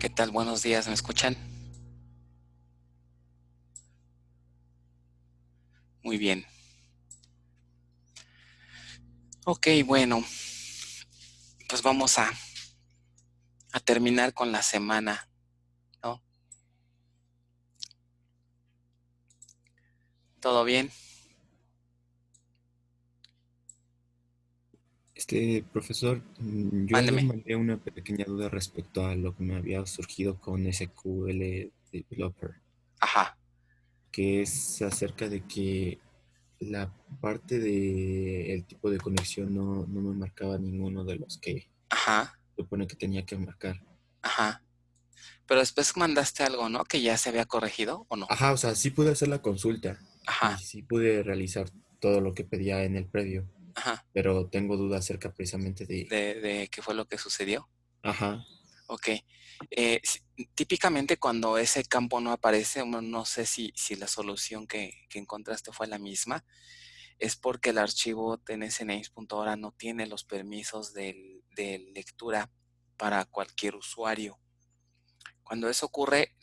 ¿Qué tal? Buenos días, ¿me escuchan? Muy bien. Ok, bueno, pues vamos a terminar con la semana, ¿no? ¿Todo bien? Profesor, yo le Mándeme. mandé una pequeña duda respecto a lo que me había surgido con SQL Developer, Ajá, que es acerca de que la parte de el tipo de conexión no me marcaba ninguno de los que ajá, supone que tenía que marcar. ajá. Pero después mandaste algo, ¿no? Que ya se había corregido, ¿o no? Ajá, o sea, sí pude hacer la consulta y Ajá, sí pude realizar todo lo que pedía en el previo, ajá. pero tengo dudas acerca precisamente de... De qué fue lo que sucedió. Ajá, Ok. Típicamente cuando ese campo no aparece, bueno, no sé si la solución que encontraste fue la misma, es porque el archivo tnsnames.hora no tiene los permisos de lectura para cualquier usuario. Cuando eso ocurre,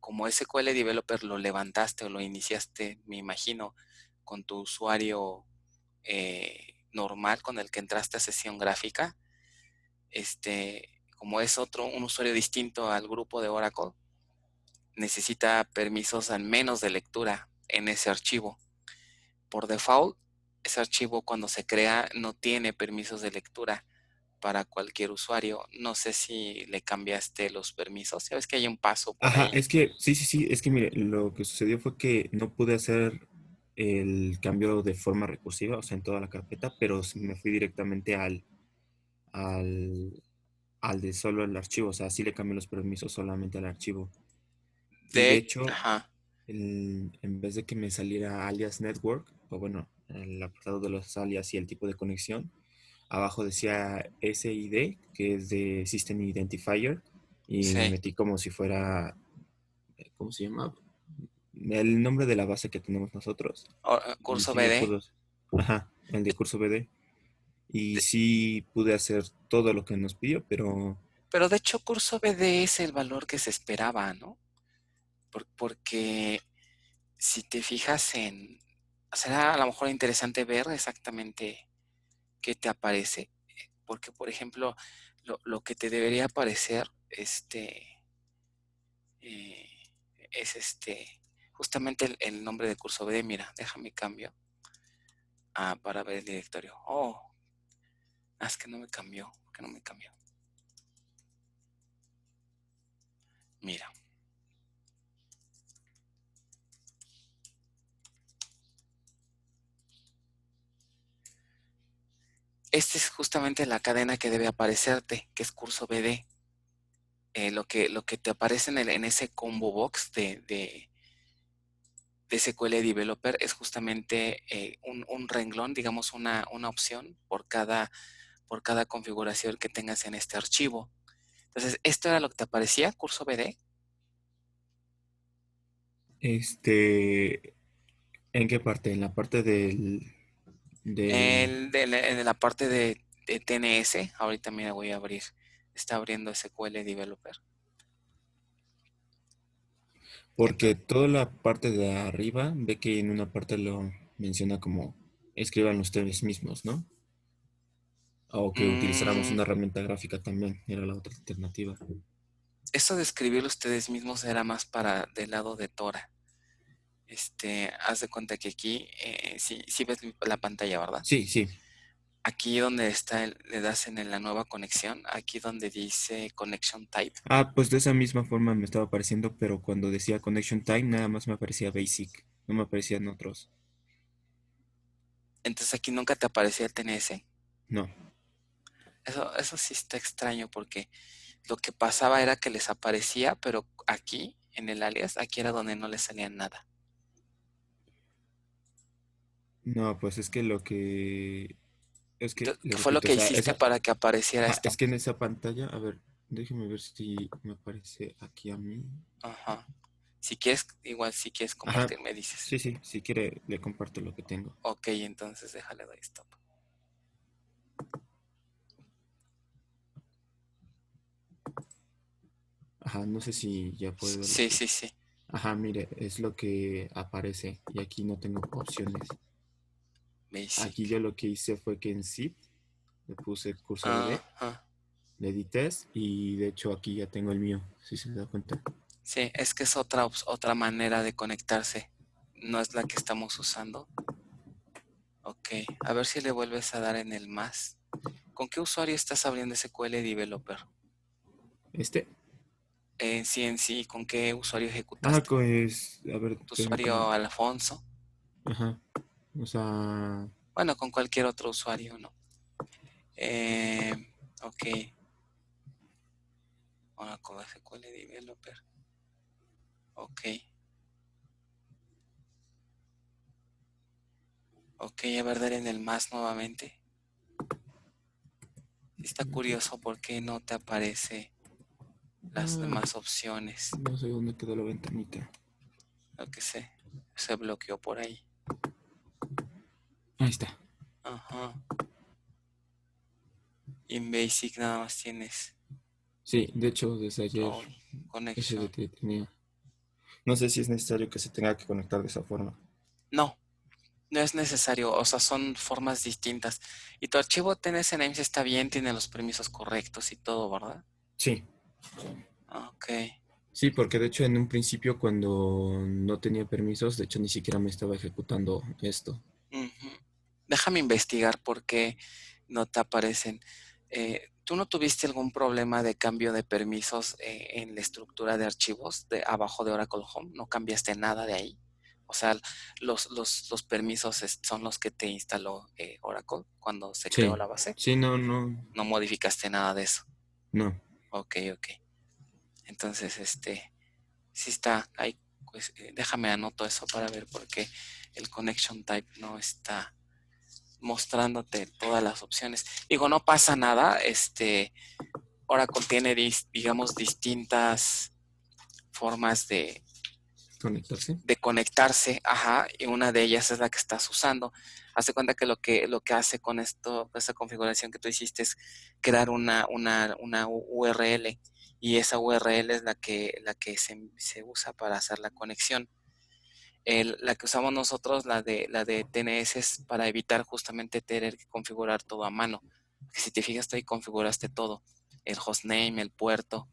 como SQL Developer lo levantaste o lo iniciaste, me imagino, con tu usuario normal con el que entraste a sesión gráfica, como es un usuario distinto al grupo de Oracle, necesita permisos al menos de lectura en ese archivo. Por default, ese archivo cuando se crea no tiene permisos de lectura para cualquier usuario. No sé si le cambiaste los permisos. Sabes que hay un paso por ajá, ahí. es que, sí, es que mire, lo que sucedió fue que no pude hacer el cambio de forma recursiva, o sea, en toda la carpeta, pero me fui directamente al, al de solo el archivo, o sea, sí le cambié los permisos solamente al archivo. Y de hecho, Ajá, en vez de que me saliera alias network, o bueno, el apartado de los alias y el tipo de conexión, abajo decía SID, que es de System Identifier, y me sí. metí como si fuera, ¿cómo se llama? El nombre de la base que tenemos nosotros. Y Curso sí me BD. pudo, ajá, el de curso BD. Y De- sí pude hacer todo lo que nos pidió, pero, pero de hecho, curso BD es el valor que se esperaba, ¿no? Porque si te fijas será a lo mejor interesante ver exactamente qué te aparece. Porque, por ejemplo, lo que te debería aparecer, eh, es justamente el nombre de curso BD. Mira, déjame cambio. Para ver el directorio. Oh, es que no me cambió. ¿Por qué no me cambió? Mira, esta es justamente la cadena que debe aparecerte, que es curso BD. Lo que te aparece en ese combo box de SQL Developer es justamente un renglón, digamos una opción por cada configuración que tengas en este archivo. Entonces, esto era lo que te aparecía, curso BD. este, ¿en qué parte? En la parte del, En la parte de TNS, ahorita mira, voy a abrir. Está abriendo SQL Developer. porque Entonces, toda la parte de arriba, ve que en una parte lo menciona como escriban ustedes mismos, ¿no? O que utilizáramos mm, una herramienta gráfica también, era la otra alternativa. eso de escribirlo ustedes mismos era más para del lado de Tora. Haz de cuenta que aquí, sí ves la pantalla, ¿verdad? Sí, sí. Aquí donde está, le das en la nueva conexión, aquí donde dice Connection Type. Ah, pues de esa misma forma me estaba apareciendo, pero cuando decía Connection Time, nada más me aparecía Basic, no me aparecían otros. Entonces aquí nunca te aparecía el TNS. No. Eso sí está extraño porque lo que pasaba era que les aparecía, pero aquí, en el alias, aquí era donde no les salía nada. No, pues es que Entonces, le ¿qué fue lo repito, o que sea, hiciste para que apareciera ajá, esto? es que en esa pantalla, a ver, déjeme ver si me aparece aquí a mí. Ajá. Si quieres, igual si quieres Ajá, compartir, me dices. sí, sí, si quiere le comparto lo que tengo. Ok, entonces déjale doy stop. Ajá, no sé si ya puede verlo Sí, así. sí, sí. Ajá, mire, es lo que aparece y aquí no tengo opciones. Aquí Basic. yo lo que hice fue que en zip le puse cursor D, Ajá. le di test y de hecho aquí ya tengo el mío, si se da cuenta. Sí, es que es otra manera de conectarse. No es la que estamos usando. Ok, a ver si le vuelves a dar en el más. ¿Con qué usuario estás abriendo SQL Developer? Este, En sí, ¿con qué usuario ah, ejecutaste? pues, a ver, ¿Tu permítame. usuario Alfonso? Ajá, o sea, Bueno, con cualquier otro usuario, ¿no? Eh, ok, Oracle SQL Developer. Ok, ok, a ver, dar en el más nuevamente. Está curioso por qué no te aparece las ah, demás opciones. no sé dónde quedó la ventanita. Lo que sé, se bloqueó por ahí. Ahí está. Ajá. In Basic nada más tienes Sí, de hecho, desde ayer Role, ese Connection. tenía. No sé si es necesario que se tenga que conectar de esa forma. No, no es necesario, o sea, son formas distintas. Y tu archivo TNS está bien, tiene los permisos correctos y todo, ¿verdad? Sí, Ok. sí, porque de hecho en un principio cuando no tenía permisos, de hecho ni siquiera me estaba ejecutando esto. Ujú. Déjame investigar por qué no te aparecen. ¿Tú no tuviste algún problema de cambio de permisos en la estructura de archivos de abajo de Oracle Home? ¿No cambiaste nada de ahí? O sea, los permisos son los que te instaló Oracle cuando se creó Sí, la base. sí, no, no, No modificaste nada de eso. no. Ok, ok. Entonces, sí está ahí. Pues déjame anoto eso para ver por qué el connection type no está mostrándote todas las opciones. Digo, no pasa nada. Oracle tiene, digamos, distintas formas Conectarse. de conectarse, ajá, y una de ellas es la que estás usando. Hazte cuenta que lo que hace con esta configuración que tú hiciste es crear una URL y esa URL es la que se usa para hacer la conexión. La que usamos nosotros, la de TNS, es para evitar justamente tener que configurar todo a mano. Porque si te fijas, tú ahí configuraste todo, el hostname, el puerto,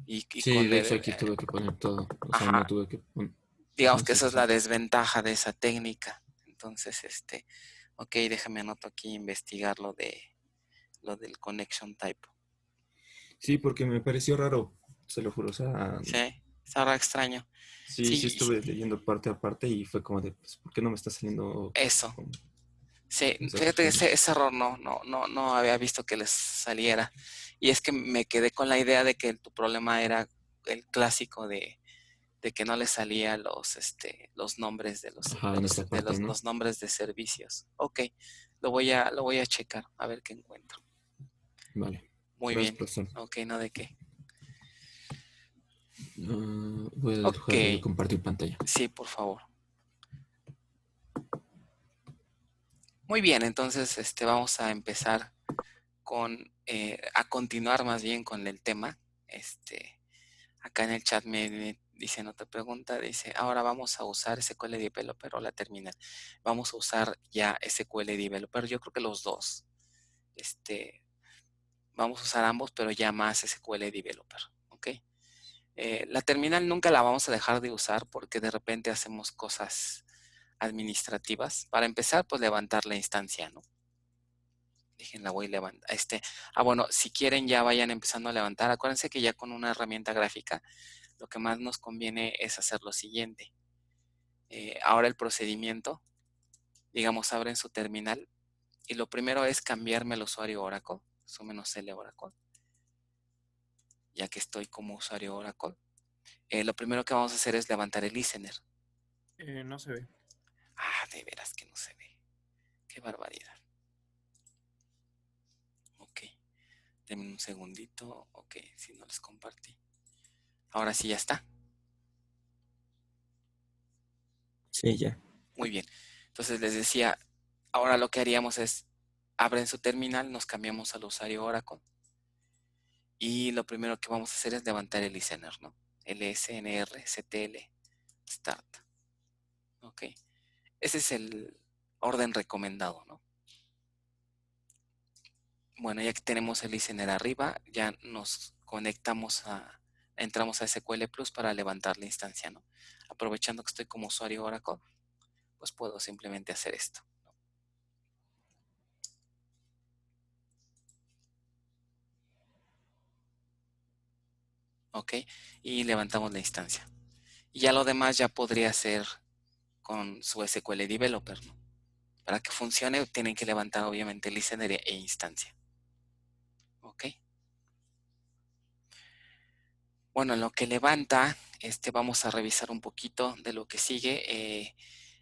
y Sí, con de hecho el, aquí tuve que poner todo. O sea, no ajá, tuve que poner. digamos Ajá, que sí, esa sí, es la sí. desventaja de esa técnica. Entonces, ok, déjame anoto aquí investigar lo del connection type. Sí, porque me pareció raro, se lo juro. O sea, Sí, está extraño. sí, sí Sí, estuve leyendo parte a parte y fue como de, pues, ¿por qué no me está saliendo eso. con Sí, esas fíjate que ese, opciones? ese error no había visto que les saliera. Y es que me quedé con la idea de que tu problema era el clásico de que no le salía los nombres de los, Ajá, de en los, esta de parte, los, ¿no? los nombres de servicios. Ok, lo voy a checar, a ver qué encuentro. Vale. Muy Gracias, bien. profesor. Ok, no de qué. Voy a Ok, dejar de compartir pantalla. sí, por favor. Muy bien, entonces vamos a empezar a continuar más bien con el tema. Acá en el chat me dice, no te pregunta, dice, ahora vamos a usar SQL Developer o la terminal. Vamos a usar ya SQL Developer. Yo creo que los dos. Vamos a usar ambos, pero ya más SQL Developer. ¿Ok? La terminal nunca la vamos a dejar de usar porque de repente hacemos cosas administrativas. Para empezar, pues levantar la instancia, ¿no? Déjenla, voy a levantar. Bueno, si quieren ya vayan empezando a levantar. Acuérdense que ya con una herramienta gráfica, lo que más nos conviene es hacer lo siguiente. Ahora el procedimiento, digamos, abren su terminal y lo primero es cambiarme el usuario Oracle, su menos L Oracle, ya que estoy como usuario Oracle. Lo primero que vamos a hacer es levantar el listener. No se ve. Ah, de veras que no se ve. Qué barbaridad. Ok, denme un segundito. Ok, si no les compartí. Ahora sí ya está. Sí, ya. Muy bien. Entonces les decía, ahora lo que haríamos es, abren su terminal, nos cambiamos al usuario Oracle y lo primero que vamos a hacer es levantar el listener, ¿no? LSNR-CTL start. Ok. Ese es el orden recomendado, ¿no? Bueno, ya que tenemos el listener arriba, ya nos conectamos entramos a SQL Plus para levantar la instancia, ¿no? Aprovechando que estoy como usuario Oracle, pues puedo simplemente hacer esto. Ok, y levantamos la instancia. Y ya lo demás ya podría ser con su SQL Developer, ¿no? Para que funcione tienen que levantar obviamente el listener e instancia. Ok. Bueno, en lo que levanta, vamos a revisar un poquito de lo que sigue.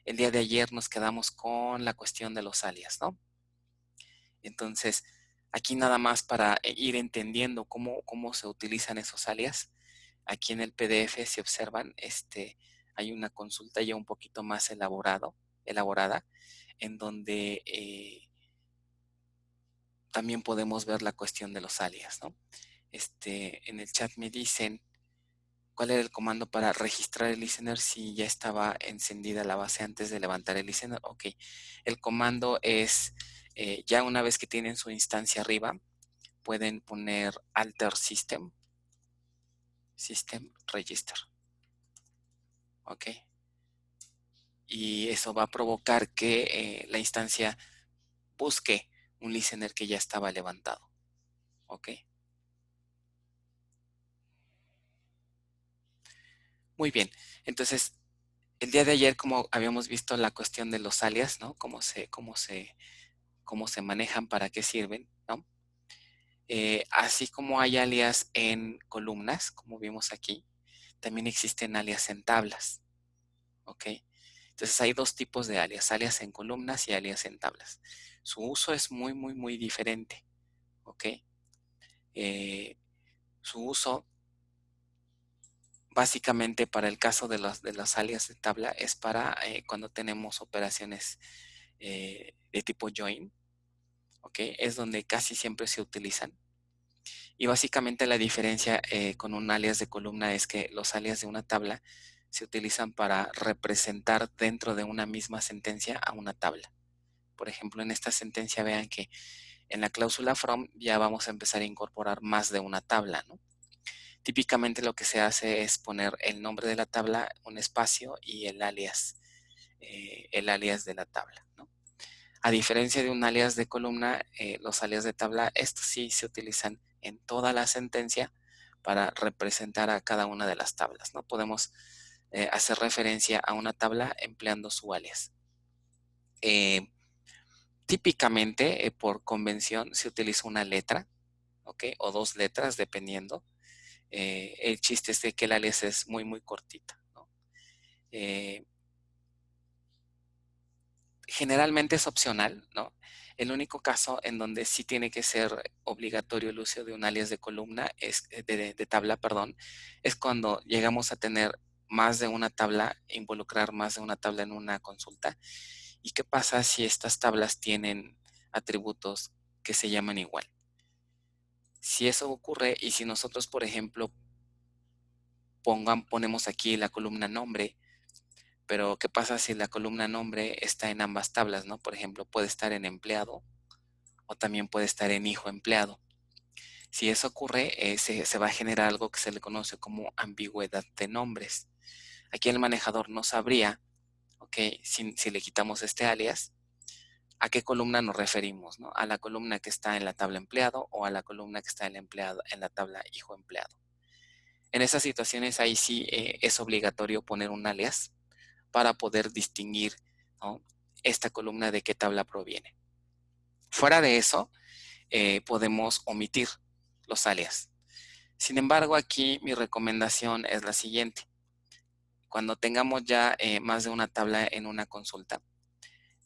El día de ayer nos quedamos con la cuestión de los alias, ¿no? Entonces, aquí nada más para ir entendiendo cómo se utilizan esos alias. Aquí en el PDF, si observan, hay una consulta ya un poquito más elaborada, en donde también podemos ver la cuestión de los alias, ¿no? En el chat me dicen cuál era el comando para registrar el listener si ya estaba encendida la base antes de levantar el listener. Ok, el comando es, ya una vez que tienen su instancia arriba, pueden poner alter system register. Ok, y eso va a provocar que la instancia busque un listener que ya estaba levantado. Ok, muy bien. Entonces, el día de ayer, como habíamos visto la cuestión de los alias, ¿no? Cómo se manejan, para qué sirven, ¿no? Así como hay alias en columnas, como vimos aquí, también existen alias en tablas, ¿ok? Entonces hay dos tipos de alias en columnas y alias en tablas. Su uso es muy, muy, muy diferente, ¿ok? Su uso, básicamente para el caso de las alias de tabla, es para cuando tenemos operaciones de tipo join, ¿ok? Es donde casi siempre se utilizan. Y básicamente la diferencia con un alias de columna es que los alias de una tabla se utilizan para representar dentro de una misma sentencia a una tabla. Por ejemplo, en esta sentencia vean que en la cláusula from ya vamos a empezar a incorporar más de una tabla, ¿no? Típicamente lo que se hace es poner el nombre de la tabla, un espacio y el alias de la tabla, ¿no? A diferencia de un alias de columna, los alias de tabla, estos sí se utilizan en toda la sentencia para representar a cada una de las tablas, ¿no? Podemos hacer referencia a una tabla empleando su alias. Típicamente, por convención, se utiliza una letra, ¿ok? O dos letras, dependiendo. El chiste es de que el alias es muy, muy cortita, ¿no? Generalmente es opcional, ¿no? El único caso en donde sí tiene que ser obligatorio el uso de un alias de columna, de tabla, perdón, es cuando llegamos a tener más de una tabla, involucrar más de una tabla en una consulta. ¿Y qué pasa si estas tablas tienen atributos que se llaman igual? Si eso ocurre y si nosotros, por ejemplo, ponemos aquí la columna nombre, pero ¿qué pasa si la columna nombre está en ambas tablas, ¿no? Por ejemplo, puede estar en empleado o también puede estar en hijo empleado. Si eso ocurre, se va a generar algo que se le conoce como ambigüedad de nombres. Aquí el manejador no sabría, ¿ok? Si le quitamos este alias, a qué columna nos referimos, ¿no? A la columna que está en la tabla empleado o a la columna que está en la tabla hijo empleado. En esas situaciones ahí sí es obligatorio poner un alias para poder distinguir, ¿no?, esta columna de qué tabla proviene. Fuera de eso, podemos omitir los alias. Sin embargo, aquí mi recomendación es la siguiente. Cuando tengamos ya más de una tabla en una consulta,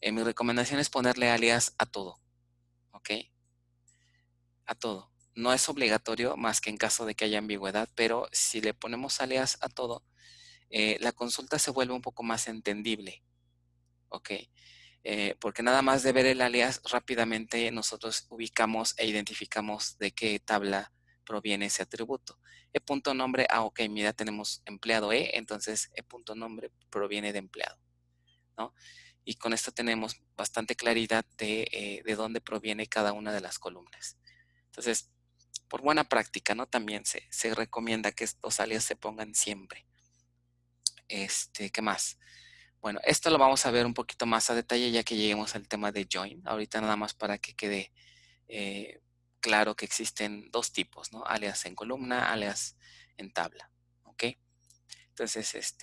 mi recomendación es ponerle alias a todo, ¿ok? A todo. No es obligatorio más que en caso de que haya ambigüedad, pero si le ponemos alias a todo, la consulta se vuelve un poco más entendible, ¿ok? Porque nada más de ver el alias rápidamente nosotros ubicamos e identificamos de qué tabla proviene ese atributo. E punto nombre, ok, mira, tenemos empleado E, entonces E punto nombre proviene de empleado, ¿no? Y con esto tenemos bastante claridad de dónde proviene cada una de las columnas. Entonces, por buena práctica, ¿no? También se recomienda que estos alias se pongan siempre. ¿Qué más? Bueno, esto lo vamos a ver un poquito más a detalle ya que lleguemos al tema de join. Ahorita nada más para que quede eh, claro que existen dos tipos, ¿no? Alias en columna, alias en tabla, ¿ok? Entonces,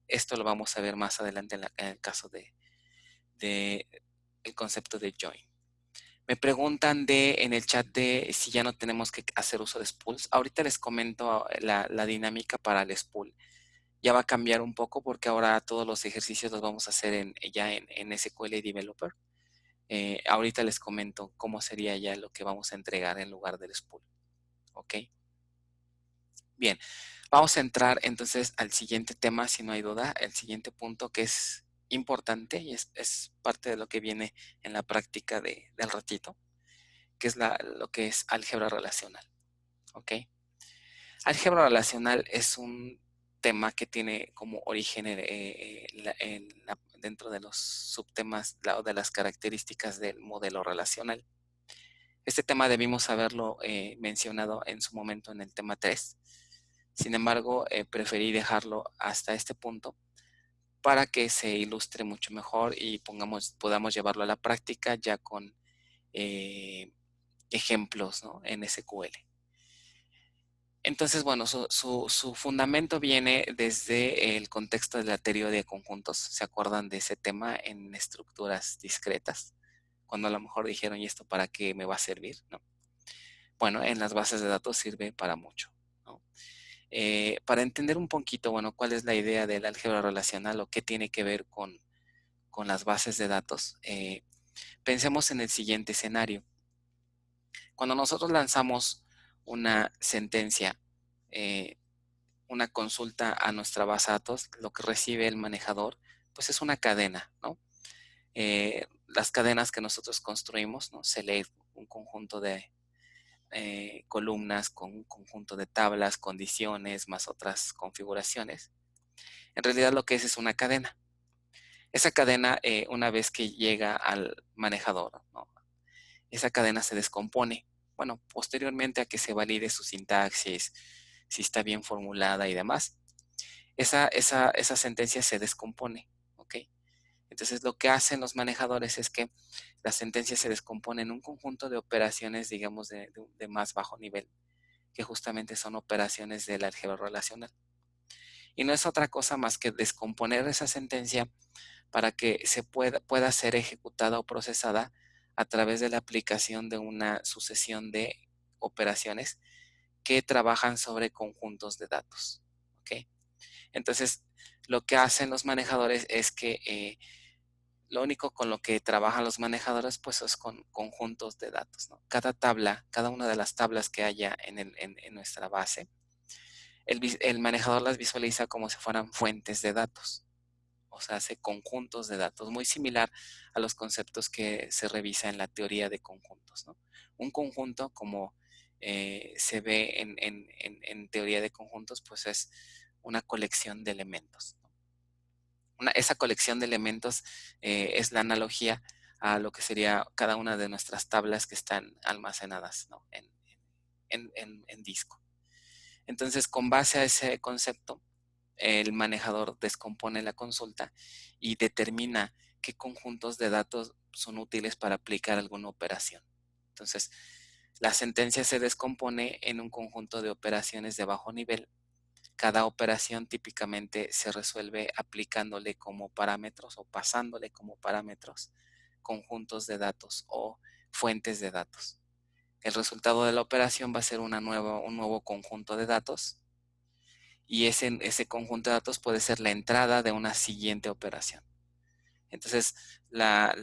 esto lo vamos a ver más adelante en el caso de el concepto de join. Me preguntan en el chat de si ya no tenemos que hacer uso de spools. Ahorita les comento la dinámica para el spool. Ya va a cambiar un poco porque ahora todos los ejercicios los vamos a hacer ya en SQL Developer. Ahorita les comento cómo sería ya lo que vamos a entregar en lugar del spool. ¿Ok? Bien, vamos a entrar entonces al siguiente tema, si no hay duda, el siguiente punto que es importante y es parte de lo que viene en la práctica del ratito, que es lo que es álgebra relacional. ¿Ok? Álgebra relacional es un tema que tiene como origen dentro de los subtemas o de las características del modelo relacional. Este tema debimos haberlo mencionado en su momento en el tema 3. Sin embargo, preferí dejarlo hasta este punto para que se ilustre mucho mejor y podamos llevarlo a la práctica ya con ejemplos, ¿no? En SQL. Entonces, bueno, su fundamento viene desde el contexto de la teoría de conjuntos. ¿Se acuerdan de ese tema en estructuras discretas? Cuando a lo mejor dijeron, ¿y esto para qué me va a servir? ¿No? Bueno, en las bases de datos sirve para mucho, ¿no? Para entender un poquito, bueno, cuál es la idea del álgebra relacional o qué tiene que ver con las bases de datos, pensemos en el siguiente escenario. Cuando nosotros lanzamos una sentencia, eh, una consulta a nuestra base de datos, lo que recibe el manejador, pues es una cadena, ¿no? Las cadenas que nosotros construimos, ¿no? Se lee un conjunto de columnas con un conjunto de tablas, condiciones, más otras configuraciones. En realidad lo que es una cadena. Esa cadena, una vez que llega al manejador, ¿no? Esa cadena se descompone. Bueno, posteriormente a que se valide su sintaxis, si está bien formulada y demás, esa sentencia se descompone, ¿ok? Entonces lo que hacen los manejadores es que la sentencia se descompone en un conjunto de operaciones, digamos, de más bajo nivel, que justamente son operaciones del álgebra relacional. Y no es otra cosa más que descomponer esa sentencia para que se pueda ser ejecutada o procesada a través de la aplicación de una sucesión de operaciones que trabajan sobre conjuntos de datos. ¿Ok? Entonces, lo que hacen los manejadores es que lo único con lo que trabajan los manejadores pues es con conjuntos de datos, ¿no? Cada tabla, cada una de las tablas que haya en nuestra base, el manejador las visualiza como si fueran fuentes de datos. O sea, hace conjuntos de datos, muy similar a los conceptos que se revisa en la teoría de conjuntos, ¿no? Un conjunto, como se ve en teoría de conjuntos, pues es una colección de elementos, ¿no? Esa colección de elementos es la analogía a lo que sería cada una de nuestras tablas que están almacenadas, ¿no? en disco. Entonces, con base a ese concepto, el manejador descompone la consulta y determina qué conjuntos de datos son útiles para aplicar alguna operación. Entonces, la sentencia se descompone en un conjunto de operaciones de bajo nivel. Cada operación típicamente se resuelve aplicándole como parámetros o pasándole como parámetros conjuntos de datos o fuentes de datos. El resultado de la operación va a ser un nuevo conjunto de datos y ese conjunto de datos puede ser la entrada de una siguiente operación. Entonces, la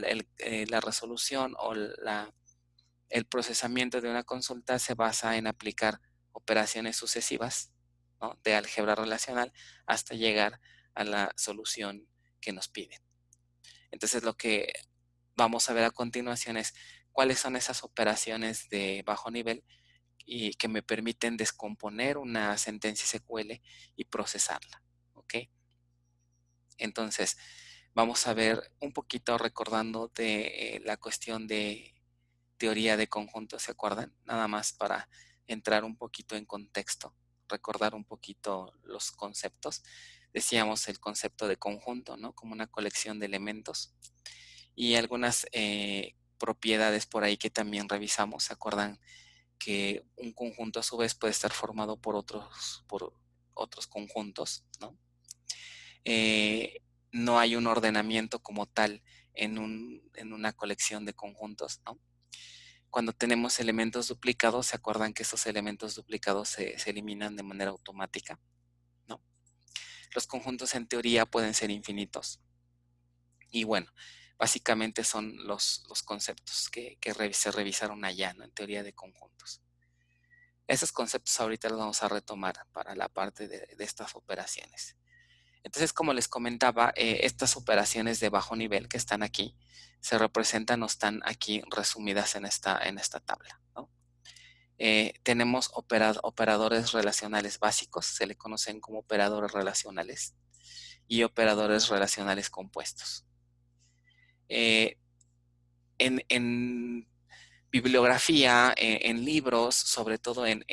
resolución o el procesamiento de una consulta se basa en aplicar operaciones sucesivas, ¿no? De álgebra relacional hasta llegar a la solución que nos piden. Entonces, lo que vamos a ver a continuación es cuáles son esas operaciones de bajo nivel y que me permiten descomponer una sentencia SQL y procesarla. ¿Ok? Entonces, vamos a ver un poquito recordando de la cuestión de teoría de conjuntos, ¿se acuerdan? Nada más para entrar un poquito en contexto, recordar un poquito los conceptos. Decíamos el concepto de conjunto, ¿no? Como una colección de elementos y algunas propiedades por ahí que también revisamos. ¿Se acuerdan que un conjunto a su vez puede estar formado por otros conjuntos, ¿no? Eh, no hay un ordenamiento como tal en una colección de conjuntos, ¿no? Cuando tenemos elementos duplicados, ¿se acuerdan que esos elementos duplicados se eliminan de manera automática? ¿No? Los conjuntos en teoría pueden ser infinitos. Y bueno, básicamente son los conceptos que se revisaron allá, ¿no? En teoría de conjuntos. Esos conceptos ahorita los vamos a retomar para la parte de estas operaciones. Entonces, como les comentaba, estas operaciones de bajo nivel que están aquí se representan o están aquí resumidas en esta tabla, ¿no? Tenemos operadores relacionales básicos, se le conocen como operadores relacionales, y operadores relacionales compuestos. En bibliografía, en libros, sobre todo en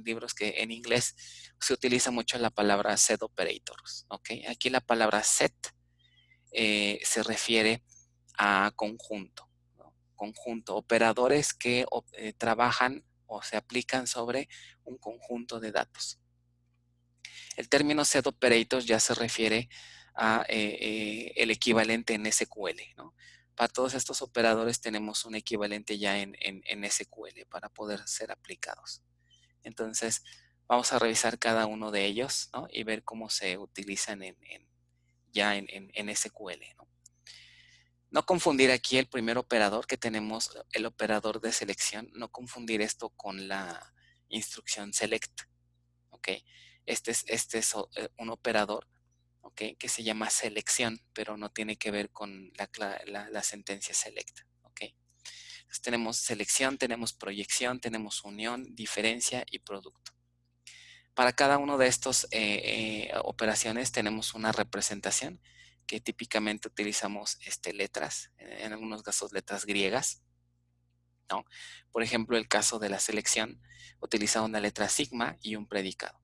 libros que en inglés se utiliza mucho la palabra set operators. ¿Okay? Aquí la palabra set se refiere a conjunto, ¿no? Conjunto, operadores que trabajan o se aplican sobre un conjunto de datos. El término set operators ya se refiere a el equivalente en SQL, ¿no? Para todos estos operadores tenemos un equivalente ya en SQL para poder ser aplicados. Entonces, vamos a revisar cada uno de ellos, ¿no? Y ver cómo se utilizan ya en SQL, ¿no? No confundir aquí el primer operador que tenemos, el operador de selección, no confundir esto con la instrucción select, ¿ok? Este es un operador, ¿ok? Que se llama selección, pero no tiene que ver con la sentencia select, ¿ok? Entonces tenemos selección, tenemos proyección, tenemos unión, diferencia y producto. Para cada uno de estos operaciones tenemos una representación que típicamente utilizamos letras, en algunos casos letras griegas, ¿no? Por ejemplo, el caso de la selección utiliza una letra sigma y un predicado,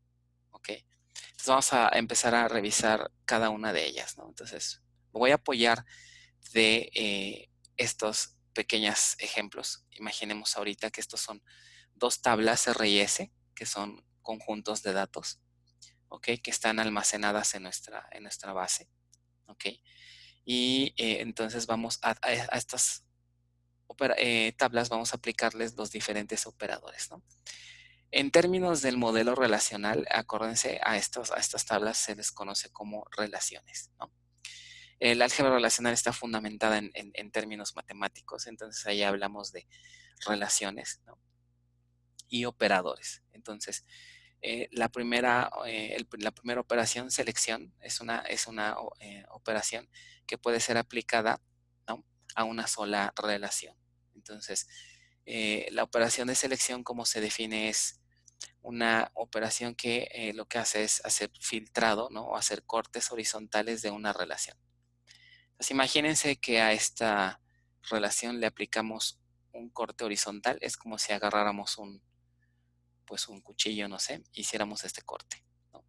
¿ok? Entonces vamos a empezar a revisar cada una de ellas, ¿no? Entonces me voy a apoyar de estos pequeños ejemplos. Imaginemos ahorita que estos son dos tablas RS, que son conjuntos de datos, ¿ok? Que están almacenadas en nuestra base, ¿ok? Y entonces vamos a estas tablas, vamos a aplicarles los diferentes operadores, ¿no? En términos del modelo relacional, acuérdense, a estas tablas se les conoce como relaciones, ¿no? El álgebra relacional está fundamentada en términos matemáticos, entonces ahí hablamos de relaciones, ¿no? Y operadores. Entonces, la primera operación, selección, es una operación que puede ser aplicada, ¿no? A una sola relación. Entonces, la operación de selección, como se define, es una operación que lo que hace es hacer filtrado, ¿no? O hacer cortes horizontales de una relación. Entonces, imagínense que a esta relación le aplicamos un corte horizontal. Es como si agarráramos pues un cuchillo, no sé, hiciéramos este corte, ¿no?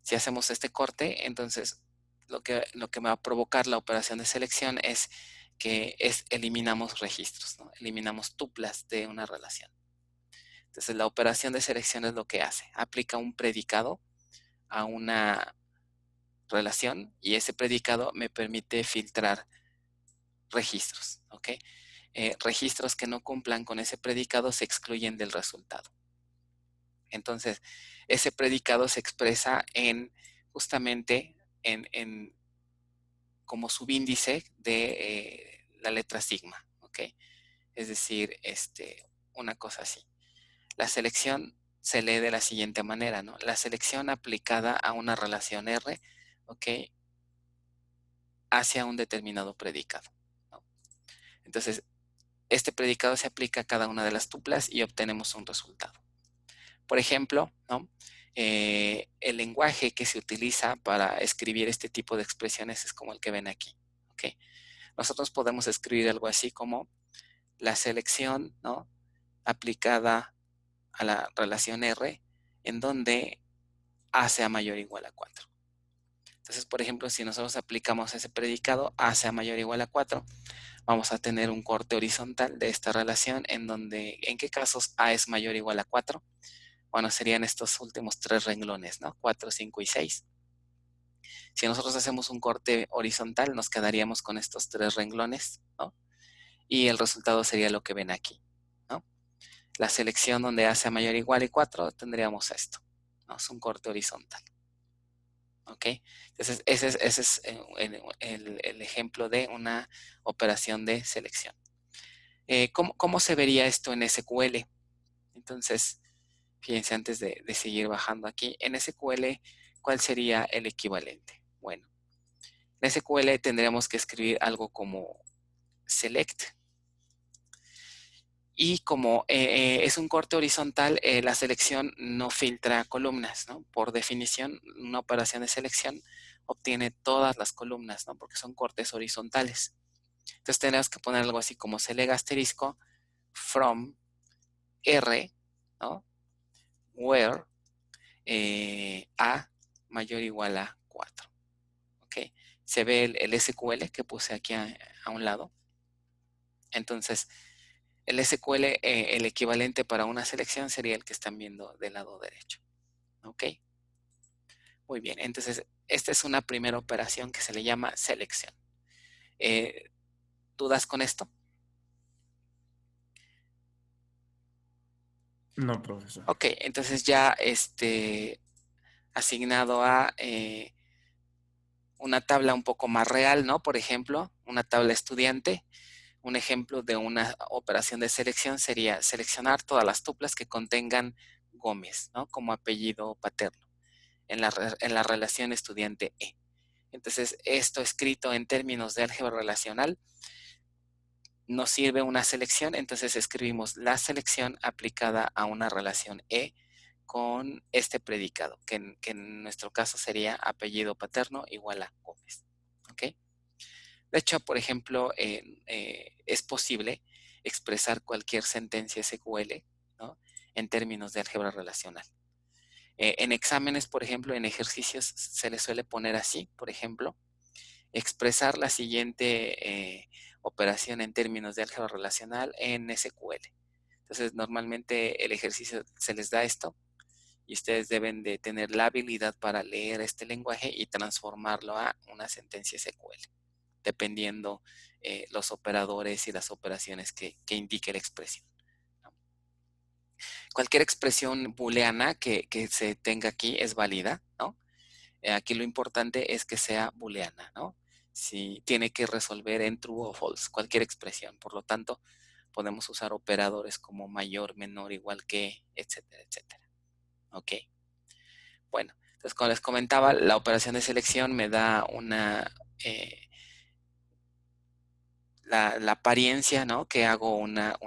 Si hacemos este corte, entonces lo que me va a provocar la operación de selección es que eliminamos registros, ¿no? Eliminamos tuplas de una relación. Entonces la operación de selección es lo que hace. Aplica un predicado a una relación y ese predicado me permite filtrar registros, ¿ok? Registros que no cumplan con ese predicado se excluyen del resultado. Entonces, ese predicado se expresa justamente como subíndice de la letra sigma, ¿ok? Es decir, una cosa así. La selección se lee de la siguiente manera, ¿no? La selección aplicada a una relación R, ¿ok? Hacia un determinado predicado, ¿no? Entonces, este predicado se aplica a cada una de las tuplas y obtenemos un resultado. Por ejemplo, ¿no? El lenguaje que se utiliza para escribir este tipo de expresiones es como el que ven aquí. ¿Okay? Nosotros podemos escribir algo así como la selección, ¿no? Aplicada a la relación R, en donde A sea mayor o igual a 4. Entonces, por ejemplo, si nosotros aplicamos ese predicado, A sea mayor o igual a 4, vamos a tener un corte horizontal de esta relación en donde, ¿en qué casos A es mayor o igual a 4? Bueno, serían estos últimos 3 renglones, ¿no? 4, 5 y 6. Si nosotros hacemos un corte horizontal, nos quedaríamos con estos 3 renglones, ¿no? Y el resultado sería lo que ven aquí, ¿no? La selección donde A sea mayor o igual a 4, tendríamos esto, ¿no? Es un corte horizontal. ¿Ok? Entonces, ese es el ejemplo de una operación de selección. ¿Cómo se vería esto en SQL? Entonces, fíjense, antes de seguir bajando aquí, en SQL, ¿cuál sería el equivalente? Bueno, en SQL tendríamos que escribir algo como select. Y como es un corte horizontal, la selección no filtra columnas, ¿no? Por definición, una operación de selección obtiene todas las columnas, ¿no? Porque son cortes horizontales. Entonces tenemos que poner algo así como select asterisco from R, ¿no? Where A mayor o igual a 4. ¿Ok? Se ve el SQL que puse aquí a un lado. Entonces, el SQL, el equivalente para una selección sería el que están viendo del lado derecho. ¿Ok? Muy bien. Entonces, esta es una primera operación que se le llama selección. ¿Dudas con esto? No, profesor. Ok, entonces ya asignado a una tabla un poco más real, ¿no? Por ejemplo, una tabla estudiante. Un ejemplo de una operación de selección sería seleccionar todas las tuplas que contengan Gómez, ¿no? Como apellido paterno en la relación estudiante-E. Entonces, esto escrito en términos de álgebra relacional nos sirve una selección, entonces escribimos la selección aplicada a una relación E con este predicado, que en nuestro caso sería apellido paterno igual a Gómez. ¿Ok? De hecho, por ejemplo, es posible expresar cualquier sentencia SQL, ¿no? En términos de álgebra relacional. En exámenes, por ejemplo, en ejercicios se les suele poner así, por ejemplo, expresar la siguiente operación en términos de álgebra relacional en SQL. Entonces, normalmente el ejercicio se les da esto y ustedes deben de tener la habilidad para leer este lenguaje y transformarlo a una sentencia SQL, dependiendo los operadores y las operaciones que indique la expresión. Cualquier expresión booleana que se tenga aquí es válida, ¿no? Aquí lo importante es que sea booleana, ¿no? Si tiene que resolver en true o false cualquier expresión. Por lo tanto, podemos usar operadores como mayor, menor, igual que, etcétera, etcétera. ¿Ok? Bueno, entonces como les comentaba, la operación de selección me da la apariencia, ¿no? Que hago una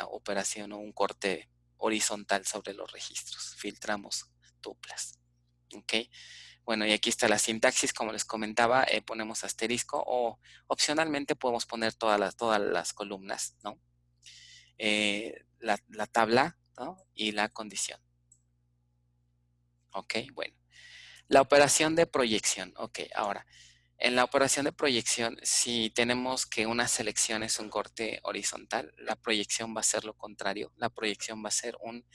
operación o un corte horizontal sobre los registros. Filtramos tuplas. ¿Ok? Bueno, y aquí está la sintaxis, como les comentaba, ponemos asterisco o opcionalmente podemos poner todas las columnas, ¿no? La tabla, ¿no? Y la condición. Ok, bueno. La operación de proyección. Ok, ahora, en la operación de proyección, si tenemos que una selección es un corte horizontal, la proyección va a ser lo contrario. La proyección va a ser un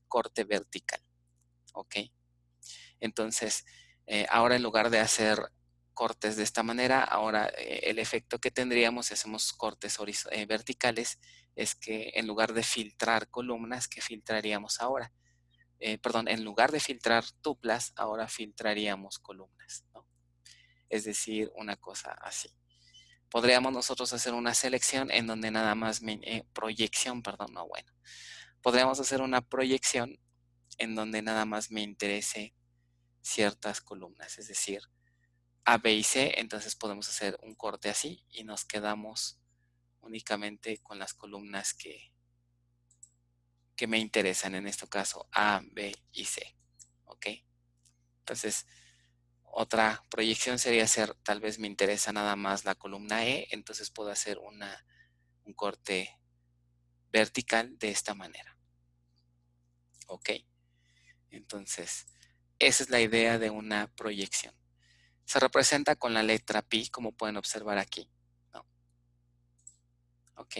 corte vertical. Ok. Entonces, ahora en lugar de hacer cortes de esta manera, ahora el efecto que tendríamos si hacemos cortes verticales es que en lugar de filtrar columnas, ¿qué filtraríamos ahora? Perdón, en lugar de filtrar tuplas, ahora filtraríamos columnas, ¿no? Es decir, una cosa así. Podríamos nosotros hacer una selección en donde nada más, proyección, perdón, no, bueno. Podríamos hacer una proyección en donde nada más me interese ciertas columnas, es decir, A, B y C, entonces podemos hacer un corte así y nos quedamos únicamente con las columnas que me interesan, en este caso A, B y C. ¿Ok? Entonces, otra proyección sería hacer, tal vez me interesa nada más la columna E, entonces puedo hacer un corte vertical de esta manera. ¿Ok? Entonces, esa es la idea de una proyección. Se representa con la letra pi, como pueden observar aquí, ¿no? ¿Ok?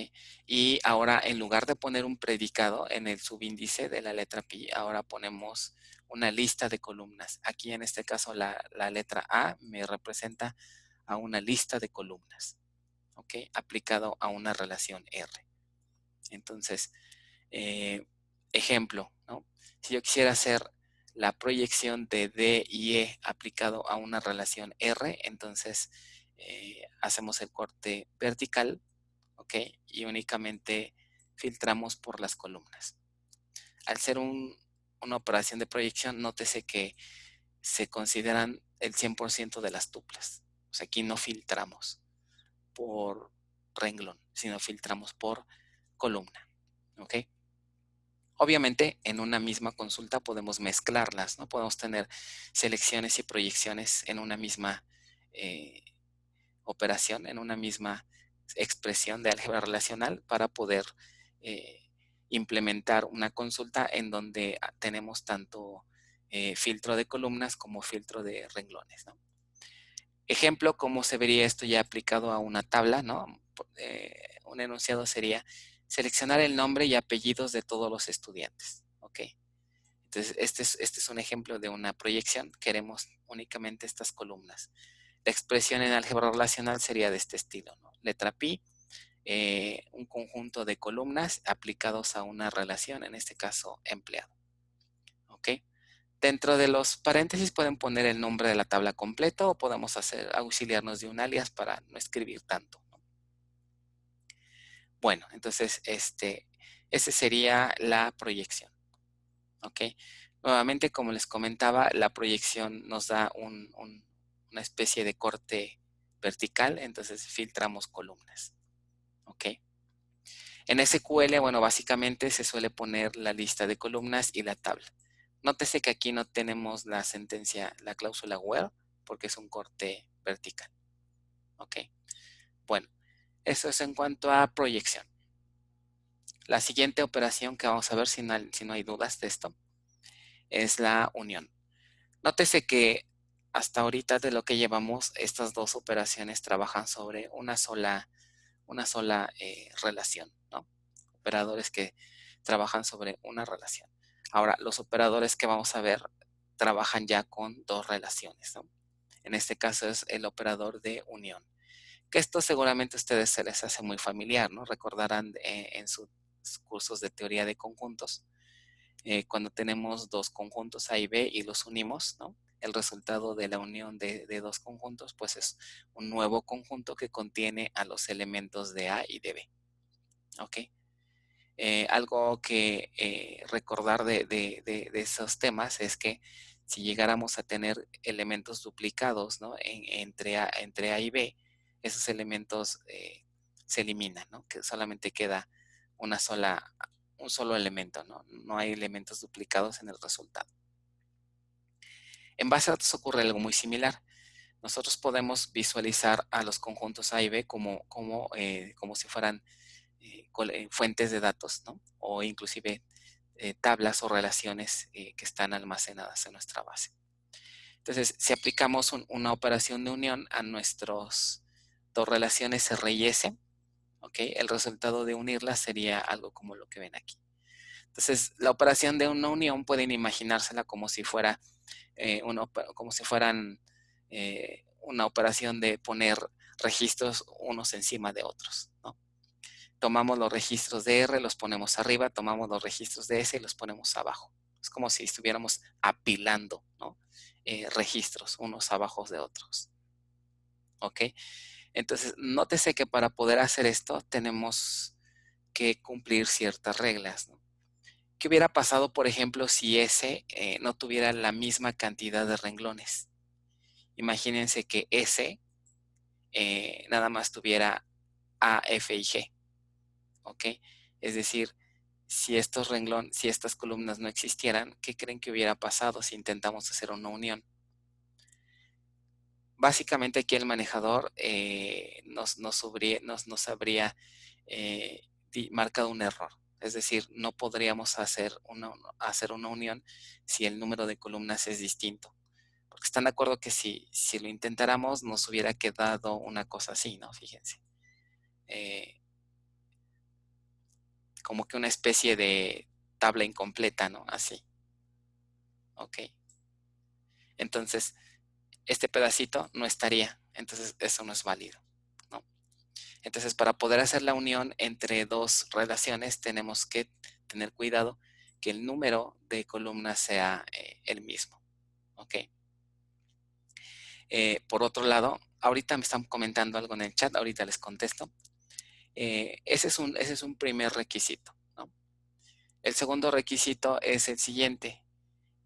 Y ahora, en lugar de poner un predicado en el subíndice de la letra pi, ahora ponemos una lista de columnas. Aquí, en este caso, la letra A me representa a una lista de columnas, ¿ok? Aplicado a una relación R. Entonces, ejemplo, ¿no? Si yo quisiera hacer la proyección de D y E aplicado a una relación R, entonces hacemos el corte vertical, ¿ok? Y únicamente filtramos por las columnas. Al ser una operación de proyección, nótese que se consideran el 100% de las tuplas. O sea, aquí no filtramos por renglón, sino filtramos por columna, ¿ok? Obviamente, en una misma consulta podemos mezclarlas, ¿no? Podemos tener selecciones y proyecciones en una misma eh, operación, en una misma expresión de álgebra relacional para poder eh, implementar una consulta en donde tenemos tanto filtro de columnas como filtro de renglones, ¿no? Ejemplo, cómo se vería esto ya aplicado a una tabla, ¿no? Un enunciado sería seleccionar el nombre y apellidos de todos los estudiantes, ¿ok? Entonces, este es un ejemplo de una proyección. Queremos únicamente estas columnas. La expresión en álgebra relacional sería de este estilo, ¿no? Letra pi, un conjunto de columnas aplicados a una relación, en este caso empleado, ¿ok? Dentro de los paréntesis pueden poner el nombre de la tabla completo o podemos auxiliarnos de un alias para no escribir tanto, ¿no? Bueno, entonces ese sería la proyección, ¿ok? Nuevamente, como les comentaba, la proyección nos da una especie de corte vertical, entonces filtramos columnas, ¿ok? En SQL, bueno, básicamente se suele poner la lista de columnas y la tabla. Nótese que aquí no tenemos la sentencia, la cláusula where, porque es un corte vertical. ¿Ok? Bueno, eso es en cuanto a proyección. La siguiente operación que vamos a ver, si no hay dudas de esto, es la unión. Nótese que hasta ahorita de lo que llevamos, estas dos operaciones trabajan sobre una sola relación, ¿no? Operadores que trabajan sobre una relación. Ahora, los operadores que vamos a ver trabajan ya con dos relaciones, ¿no? En este caso es el operador de unión. Que esto seguramente a ustedes se les hace muy familiar, ¿no? Recordarán en sus cursos de teoría de conjuntos, cuando tenemos dos conjuntos A y B y los unimos, ¿no? El resultado de la unión de dos conjuntos, pues es un nuevo conjunto que contiene a los elementos de A y de B. ¿Ok? Algo que recordar de esos temas es que si llegáramos a tener elementos duplicados, ¿no? entre A y B, esos elementos se eliminan, ¿no? Que solamente queda un solo elemento, ¿no? No hay elementos duplicados en el resultado. En base a datos ocurre algo muy similar. Nosotros podemos visualizar a los conjuntos A y B como si fueran fuentes de datos, ¿no? O inclusive tablas o relaciones que están almacenadas en nuestra base. Entonces, si aplicamos una operación de unión a nuestras dos relaciones R y S, ¿ok? El resultado de unirlas sería algo como lo que ven aquí. Entonces, la operación de una unión pueden imaginársela como si fuera una operación de poner registros unos encima de otros, ¿no? Tomamos los registros de R, los ponemos arriba, tomamos los registros de S y los ponemos abajo. Es como si estuviéramos apilando, ¿no? Registros unos abajo de otros. ¿Ok? Entonces, nótese que para poder hacer esto tenemos que cumplir ciertas reglas, ¿no? ¿Qué hubiera pasado, por ejemplo, si S no tuviera la misma cantidad de renglones? Imagínense que S nada más tuviera A, F y G. ¿ok? Es decir, si si estas columnas no existieran, ¿qué creen que hubiera pasado si intentamos hacer una unión? Básicamente aquí el manejador nos habría marcado un error. Es decir, no podríamos hacer una unión si el número de columnas es distinto. Porque están de acuerdo que si lo intentáramos nos hubiera quedado una cosa así, ¿no? Fíjense. Eh, Como que una especie de tabla incompleta, ¿no? Así. Ok. Entonces, este pedacito no estaría. Entonces, eso no es válido, ¿no? Entonces, para poder hacer la unión entre dos relaciones, tenemos que tener cuidado que el número de columnas sea el mismo. ¿Ok? Por otro lado, ahorita me están comentando algo en el chat, ahorita les contesto. Ese es un primer requisito, ¿no? El segundo requisito es el siguiente.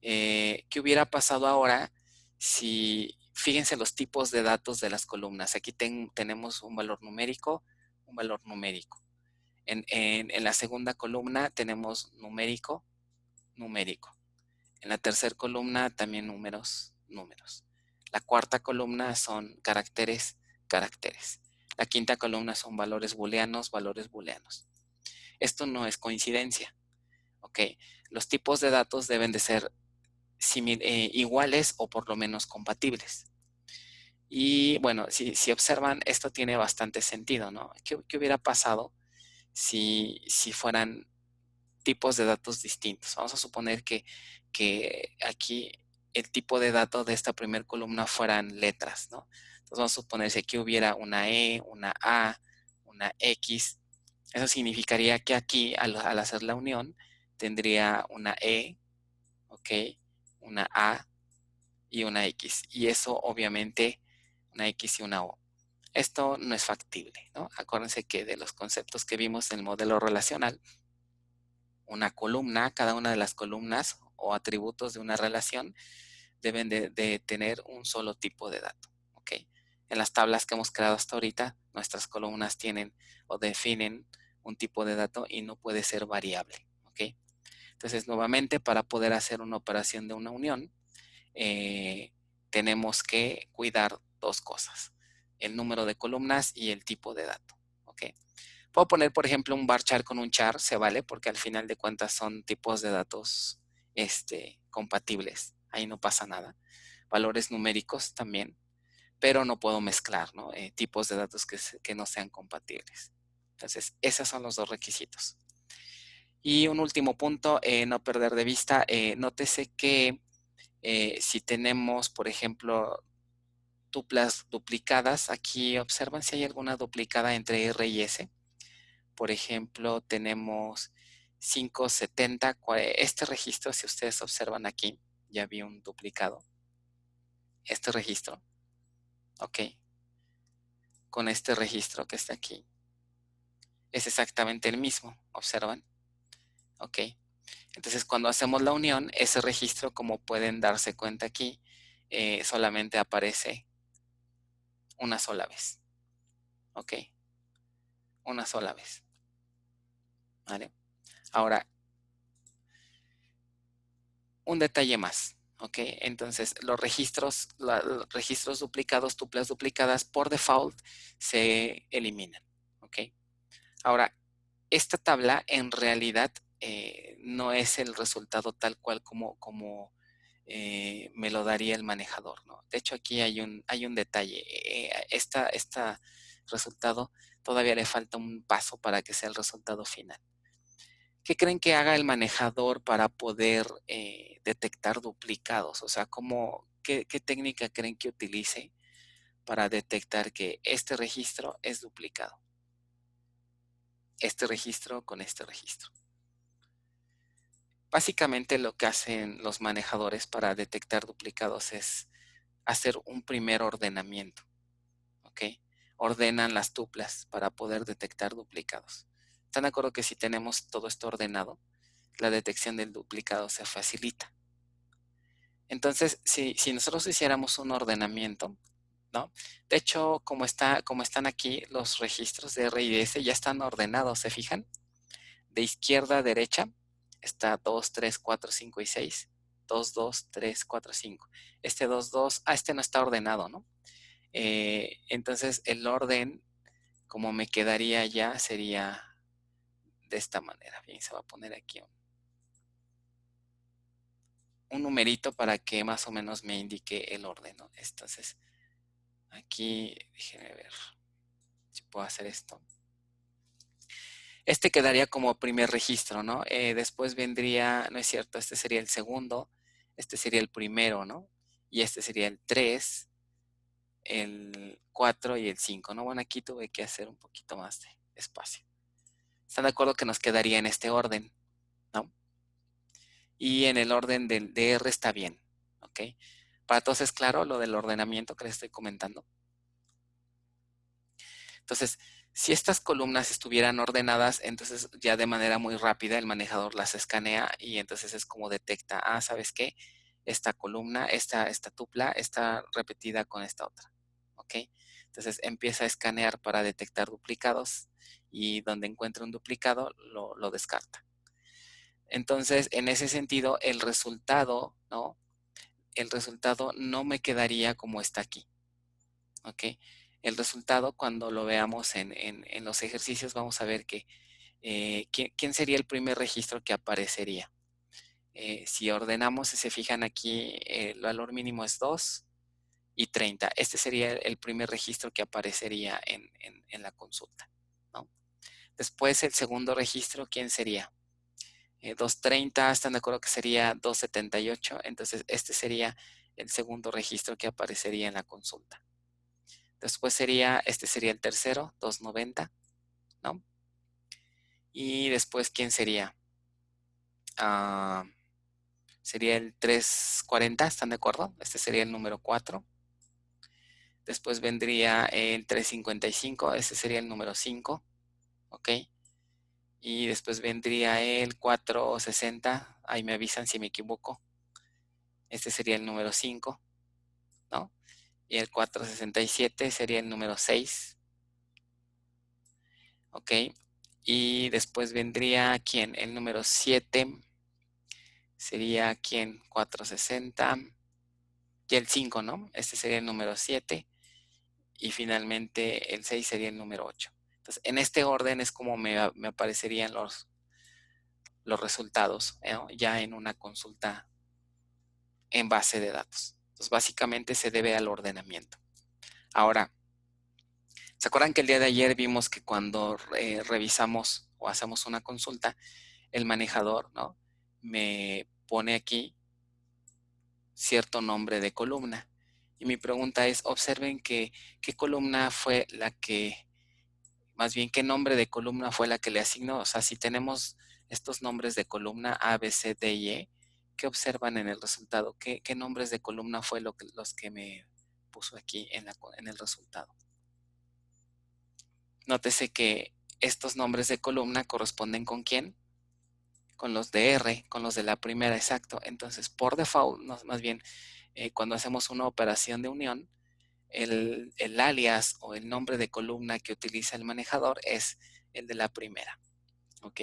¿Qué hubiera pasado ahora si, fíjense los tipos de datos de las columnas? Aquí tenemos un valor numérico, un valor numérico. En la segunda columna tenemos numérico, numérico. En la tercera columna también números, números. La cuarta columna son caracteres, caracteres. La quinta columna son valores booleanos, valores booleanos. Esto no es coincidencia, ¿ok? Los tipos de datos deben de ser iguales o por lo menos compatibles. Y bueno, si observan, esto tiene bastante sentido, ¿no? ¿Qué hubiera pasado si fueran tipos de datos distintos? Vamos a suponer que aquí el tipo de dato de esta primera columna fueran letras, ¿no? Entonces vamos a suponer si aquí hubiera una E, una A, una X. Eso significaría que aquí, al hacer la unión, tendría una E, ¿ok? Una A y una X. Y eso obviamente una X y una O. Esto no es factible, ¿no? Acuérdense que de los conceptos que vimos en el modelo relacional, una columna, cada una de las columnas o atributos de una relación deben de tener un solo tipo de dato, ¿ok? En las tablas que hemos creado hasta ahorita, nuestras columnas tienen o definen un tipo de dato y no puede ser variable, ¿ok? Entonces, nuevamente, para poder hacer una operación de una unión, eh, tenemos que cuidar dos cosas, el número de columnas y el tipo de dato, ¿ok? Puedo poner, por ejemplo, un varchar con un char, se vale, porque al final de cuentas son tipos de datos compatibles, ahí no pasa nada. Valores numéricos también, pero no puedo mezclar, ¿no? Tipos de datos que no sean compatibles. Entonces, esos son los dos requisitos. Y un último punto, no perder de vista, nótese que si tenemos, por ejemplo, tuplas duplicadas, aquí observan si hay alguna duplicada entre R y S. Por ejemplo, tenemos 570. Este registro, si ustedes observan aquí, ya vi un duplicado. Este registro, ok, con este registro que está aquí, es exactamente el mismo, observan, ok. Entonces, cuando hacemos la unión, ese registro, como pueden darse cuenta aquí, solamente aparece una sola vez, ok, una sola vez, ¿vale? Ahora, un detalle más, ¿ok? Entonces, los registros duplicados, tuplas duplicadas, por default se eliminan, ¿ok? Ahora, esta tabla en realidad no es el resultado tal cual como me lo daría el manejador, ¿no? De hecho, aquí hay un detalle. Este resultado todavía le falta un paso para que sea el resultado final. ¿Qué creen que haga el manejador para poder detectar duplicados? O sea, qué técnica creen que utilice para detectar que este registro es duplicado? Este registro con este registro. Básicamente lo que hacen los manejadores para detectar duplicados es hacer un primer ordenamiento, ¿ok? Ordenan las tuplas para poder detectar duplicados. ¿Están de acuerdo que si tenemos todo esto ordenado, la detección del duplicado se facilita? Entonces, si nosotros hiciéramos un ordenamiento, ¿no? De hecho, como están aquí, los registros de R y de S ya están ordenados, ¿se fijan? De izquierda a derecha está 2, 3, 4, 5 y 6. 2, 2, 3, 4, 5. Este 2, 2, este no está ordenado, ¿no? Entonces el orden, como me quedaría ya, sería de esta manera. Bien, se va a poner aquí un numerito para que más o menos me indique el orden, ¿no? Entonces, aquí, déjenme ver si puedo hacer esto. Este quedaría como primer registro, ¿no? Después vendría, no es cierto, este sería el segundo, este sería el primero, ¿no? Y este sería el 3, el 4 y el 5, ¿no? Bueno, aquí tuve que hacer un poquito más de espacio. ¿Están de acuerdo que nos quedaría en este orden, ¿no? Y en el orden del DR está bien, ¿ok? Para todos es claro lo del ordenamiento que les estoy comentando. Entonces, si estas columnas estuvieran ordenadas, entonces ya de manera muy rápida el manejador las escanea y entonces es como detecta, ah, ¿sabes qué? Esta columna, esta tupla está repetida con esta otra, ¿ok? Entonces empieza a escanear para detectar duplicados y donde encuentra un duplicado lo descarta. Entonces, en ese sentido, el resultado, ¿no? El resultado no me quedaría como está aquí, ¿ok? El resultado, cuando lo veamos en los ejercicios, vamos a ver que ¿quién sería el primer registro que aparecería? Si ordenamos, si se fijan aquí, el valor mínimo es 2 y 30. Este sería el primer registro que aparecería en la consulta, ¿no? Después, el segundo registro, ¿quién sería? 230, ¿están de acuerdo que sería 278? Entonces, este sería el segundo registro que aparecería en la consulta. Después este sería el tercero, 290, ¿no? Y después, ¿quién sería? Ah, sería el 340, ¿están de acuerdo? Este sería el número 4. Después vendría el 355, este sería el número 5, ¿ok? Y después vendría el 460, ahí me avisan si me equivoco. Este sería el número 5, ¿no? Y el 467 sería el número 6, ¿ok? Y después vendría, ¿quién? El número 7 sería, ¿quién? 460 y el 5, ¿no? Este sería el número 7 y finalmente el 6 sería el número 8. Entonces, en este orden es como me aparecerían los resultados, ¿no? Ya en una consulta en base de datos. Entonces, básicamente se debe al ordenamiento. Ahora, ¿se acuerdan que el día de ayer vimos que cuando revisamos o hacemos una consulta, el manejador, ¿no? Me pone aquí cierto nombre de columna? Y mi pregunta es, observen que qué columna fue la que, más bien qué nombre de columna fue la que le asignó. O sea, si tenemos estos nombres de columna A, B, C, D y E, ¿qué observan en el resultado? ¿Qué nombres de columna fue los que me puso aquí en el resultado? Nótese que estos nombres de columna corresponden ¿con quién? Con los de R, con los de la primera, exacto. Entonces, por default, más bien, cuando hacemos una operación de unión, el alias o el nombre de columna que utiliza el manejador es el de la primera. ¿Ok?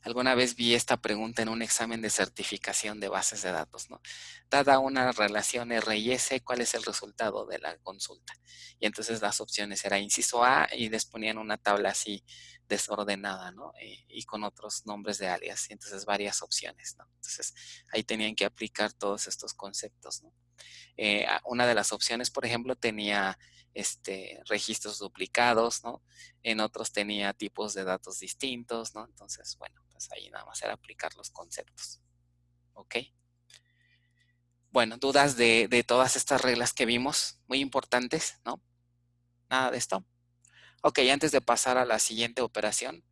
Alguna vez vi esta pregunta en un examen de certificación de bases de datos, ¿no? Dada una relación R y S, ¿cuál es el resultado de la consulta? Y entonces las opciones era inciso A y les ponían una tabla así desordenada, ¿no? Y con otros nombres de alias, y entonces varias opciones, ¿no? Entonces ahí tenían que aplicar todos estos conceptos, ¿no? Una de las opciones, por ejemplo, tenía registros duplicados, ¿no? En otros tenía tipos de datos distintos, ¿no? Entonces, bueno, pues ahí nada más era aplicar los conceptos. ¿Ok? Bueno, dudas de todas estas reglas que vimos, muy importantes, ¿no? Nada de esto. Ok, antes de pasar a la siguiente operación,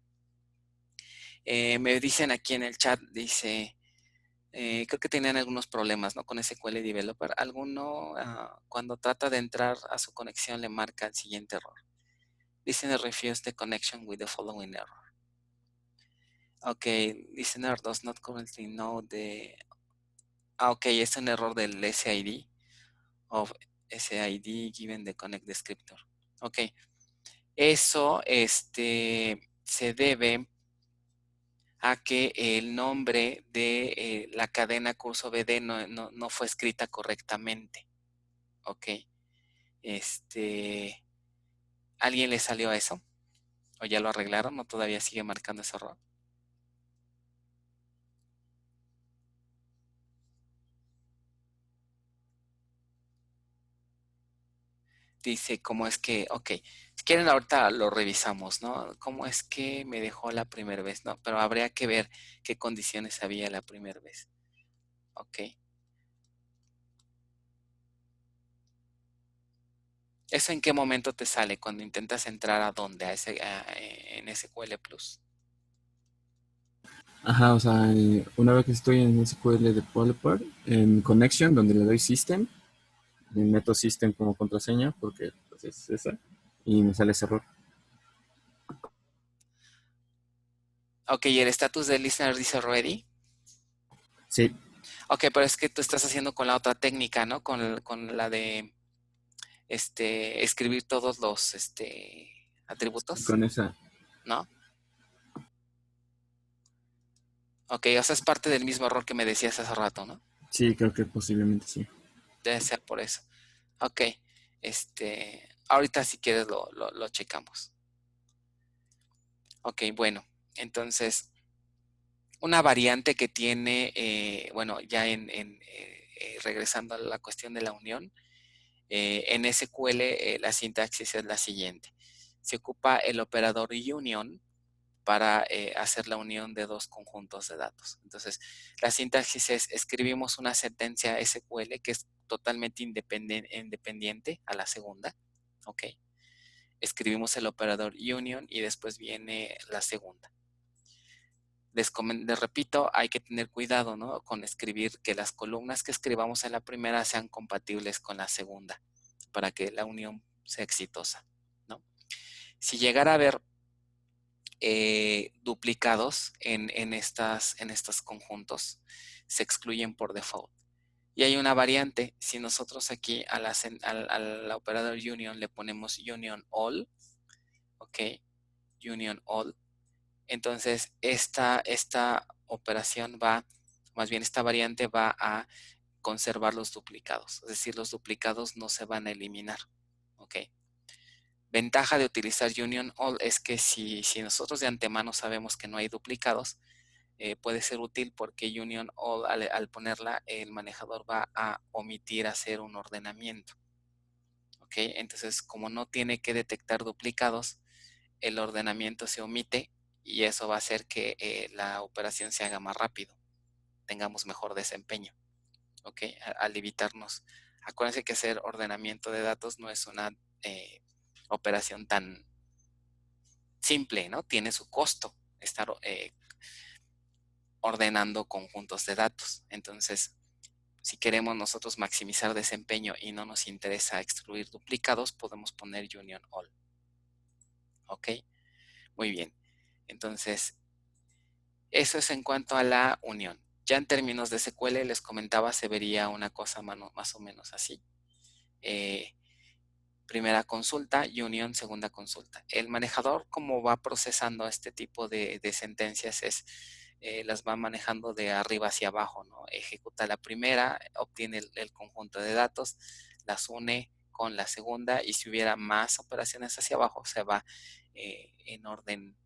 me dicen aquí en el chat, dice, creo que tenían algunos problemas, ¿no? Con SQL Developer. Alguno, cuando trata de entrar a su conexión, le marca el siguiente error. Listener refused the connection with the following error. Ok, listener does not currently know the... ok, es un error del SID of SID given the connect descriptor. Ok. Eso se debe a que el nombre de la cadena curso BD no fue escrita correctamente. Ok. ¿Alguien le salió a eso? ¿O ya lo arreglaron o todavía sigue marcando ese error? Dice, ¿cómo es que? Ok, si quieren ahorita lo revisamos, ¿no? ¿Cómo es que me dejó la primera vez? No, pero habría que ver qué condiciones había la primera vez. Ok. ¿Eso en qué momento te sale? Cuando intentas entrar a dónde, en SQL Plus. Ajá, o sea, una vez que estoy en SQL Developer, en Connection, donde le doy System, le meto System como contraseña, porque pues, es esa, y me sale ese error. Ok, y el estatus del listener dice ready. Sí, Ok, pero es que tú estás haciendo con la otra técnica, ¿no? Con la de escribir todos los atributos, con esa, ¿no? Ok, o sea, es parte del mismo error que me decías hace rato, ¿no? sí, creo que posiblemente sí. Debe ser por eso. Ok, ahorita si quieres lo checamos. Ok, bueno, entonces, una variante que tiene, bueno, ya regresando a la cuestión de la unión, en SQL la sintaxis es la siguiente. Se ocupa el operador union para hacer la unión de dos conjuntos de datos. Entonces, la sintaxis es, escribimos una sentencia SQL que es totalmente independiente a la segunda, ¿ok? Escribimos el operador union y después viene la segunda. Les repito, hay que tener cuidado, ¿no? Con escribir que las columnas que escribamos en la primera sean compatibles con la segunda para que la unión sea exitosa, ¿no? Si llegara a haber duplicados en estos conjuntos, se excluyen por default. Y hay una variante, si nosotros aquí al operador union le ponemos union all, ¿ok? Union all, entonces esta operación más bien esta variante va a conservar los duplicados, es decir, los duplicados no se van a eliminar, ¿ok? Ventaja de utilizar Union All es que si nosotros de antemano sabemos que no hay duplicados, puede ser útil porque Union All al ponerla el manejador va a omitir hacer un ordenamiento. ¿Ok? Entonces como no tiene que detectar duplicados, el ordenamiento se omite y eso va a hacer que la operación se haga más rápido, tengamos mejor desempeño. ¿Ok? Al evitarnos. Acuérdense que hacer ordenamiento de datos no es una operación tan simple, ¿no? Tiene su costo estar ordenando conjuntos de datos. Entonces, si queremos nosotros maximizar desempeño y no nos interesa excluir duplicados, podemos poner Union All. ¿Ok? Muy bien. Entonces, eso es en cuanto a la unión. Ya en términos de SQL, les comentaba, se vería una cosa más o menos así. Primera consulta, unión, segunda consulta. El manejador, como va procesando este tipo de sentencias, las va manejando de arriba hacia abajo, ¿no? Ejecuta la primera, obtiene el conjunto de datos, las une con la segunda y si hubiera más operaciones hacia abajo, se va en orden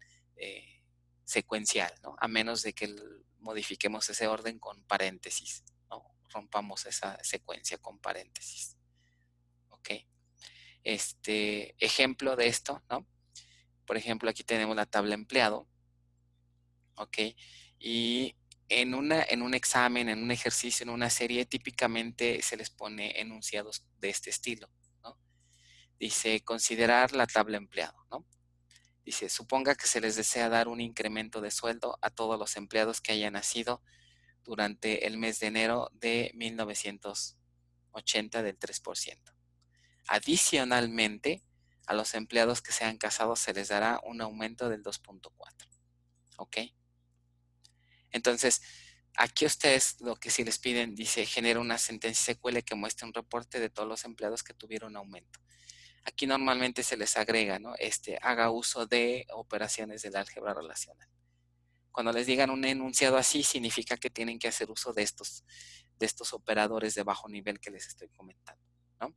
secuencial, ¿no? A menos de que modifiquemos ese orden con paréntesis, ¿no? Rompamos esa secuencia con paréntesis. ¿Ok? Ejemplo de esto, ¿no? Por ejemplo, aquí tenemos la tabla empleado, ¿ok? Y en un examen, en un ejercicio, en una serie, típicamente se les pone enunciados de este estilo, ¿no? Dice, considerar la tabla empleado, ¿no? Dice, suponga que se les desea dar un incremento de sueldo a todos los empleados que hayan nacido durante el mes de enero de 1980 del 3%. Adicionalmente, a los empleados que sean casados se les dará un aumento del 2.4. ¿Ok? Entonces, Aquí ustedes lo que sí les piden, dice, genera una sentencia SQL que muestre un reporte de todos los empleados que tuvieron aumento. Aquí normalmente se les agrega, ¿no? Haga uso de operaciones del álgebra relacional. Cuando les digan un enunciado así, significa que tienen que hacer uso de estos operadores de bajo nivel que les estoy comentando, ¿no?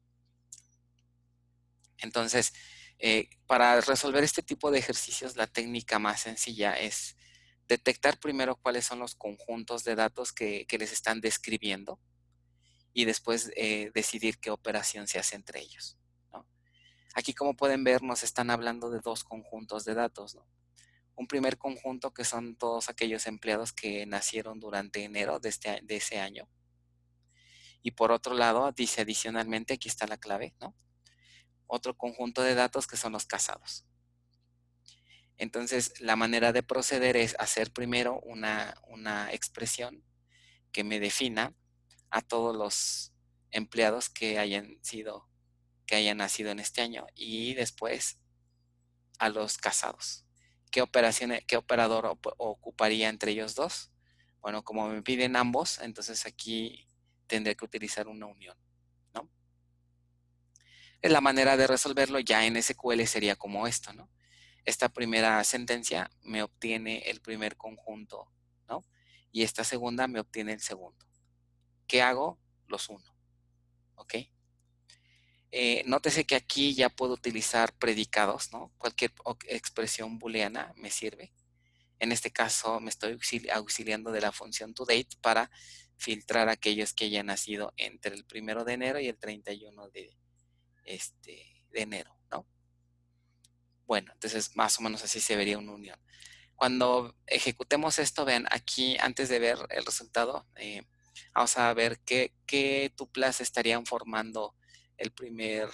Entonces, para resolver este tipo de ejercicios, la técnica más sencilla es detectar primero cuáles son los conjuntos de datos que les están describiendo y después decidir qué operación se hace entre ellos, ¿no? Aquí, como pueden ver, nos están hablando de dos conjuntos de datos, ¿no? Un primer conjunto que son todos aquellos empleados que nacieron durante enero de ese año. Y por otro lado, dice adicionalmente, aquí está la clave, ¿no? Otro conjunto de datos que son los casados. Entonces, la manera de proceder es hacer primero una expresión que me defina a todos los empleados que hayan nacido en este año y después a los casados. ¿Qué operador ocuparía entre ellos dos? Bueno, como me piden ambos, entonces aquí tendré que utilizar una unión, ¿no? La manera de resolverlo ya en SQL sería como esto, ¿no? Esta primera sentencia me obtiene el primer conjunto, ¿no? Y esta segunda me obtiene el segundo. ¿Qué hago? Los uno, ¿ok? Nótese que aquí ya puedo utilizar predicados, ¿no? Cualquier expresión booleana me sirve. En este caso me estoy auxiliando de la función toDate para filtrar aquellos que hayan nacido entre el 1 de enero y el 31 de enero, ¿no? Bueno, entonces más o menos así se vería una unión. Cuando ejecutemos esto, vean, aquí antes de ver el resultado, vamos a ver qué tuplas estarían formando el primer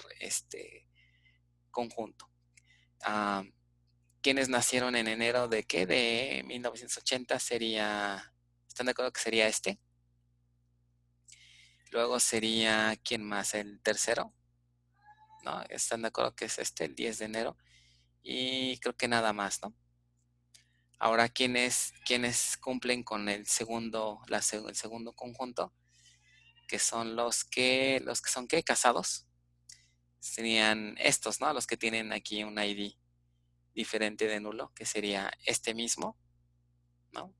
conjunto. Ah, ¿Quiénes nacieron en enero de qué? De 1980 sería, ¿están de acuerdo que sería este? Luego sería, ¿quién más? El tercero, ¿no? ¿Están de acuerdo que es el 10 de enero? Y creo que nada más, ¿no? Ahora, ¿quiénes cumplen con el segundo conjunto? Que son los que son, ¿qué? Casados. Serían estos, ¿no? Los que tienen aquí un ID diferente de nulo, que sería este mismo, ¿no?